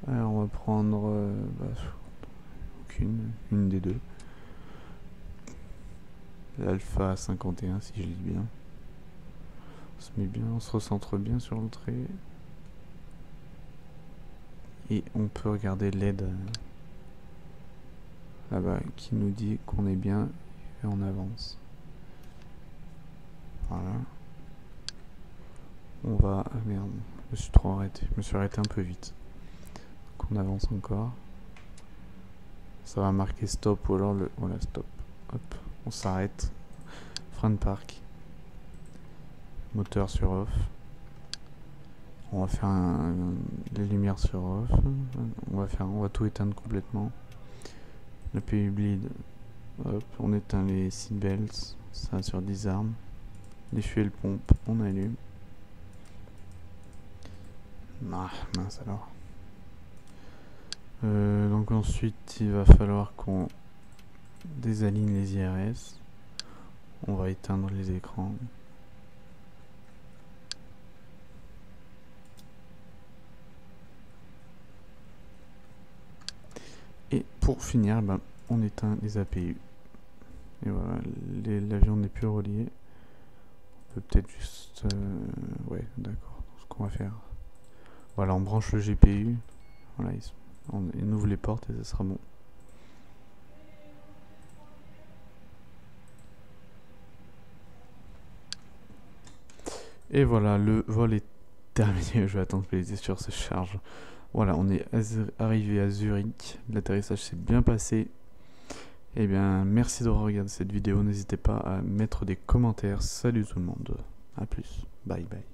Là. Alors, on va prendre une des deux. L'Alpha 51, si je lis bien. On se met bien, on se recentre bien sur le trait. Et on peut regarder l'aide là-bas qui nous dit qu'on est bien et on avance. Voilà. On va... Ah merde, je me suis trop arrêté. Je me suis arrêté un peu vite. Donc on avance encore. Ça va marquer stop ou alors le... Voilà, stop. Hop, on s'arrête. Frein de parc. Moteur sur off. On va faire les lumières sur off. On va tout éteindre complètement. Le PU bleed. Hop, on éteint les seatbelts. Ça sur disarm. Les fuel pompes, on allume. Ah, mince alors. Donc ensuite, il va falloir qu'on désaligne les IRS. On va éteindre les écrans. Et pour finir, ben, on éteint les APU. Et voilà, l'avion n'est plus relié. On peut peut-être juste... ouais, d'accord. Ce qu'on va faire. Voilà, on branche le GPU. Voilà, on ouvre les portes et ça sera bon. Et voilà, le vol est terminé. Je vais attendre que les textures se chargent. Voilà, on est arrivé à Zurich. L'atterrissage s'est bien passé. Eh bien, merci d'avoir regardé cette vidéo. N'hésitez pas à mettre des commentaires. Salut tout le monde. A plus. Bye bye.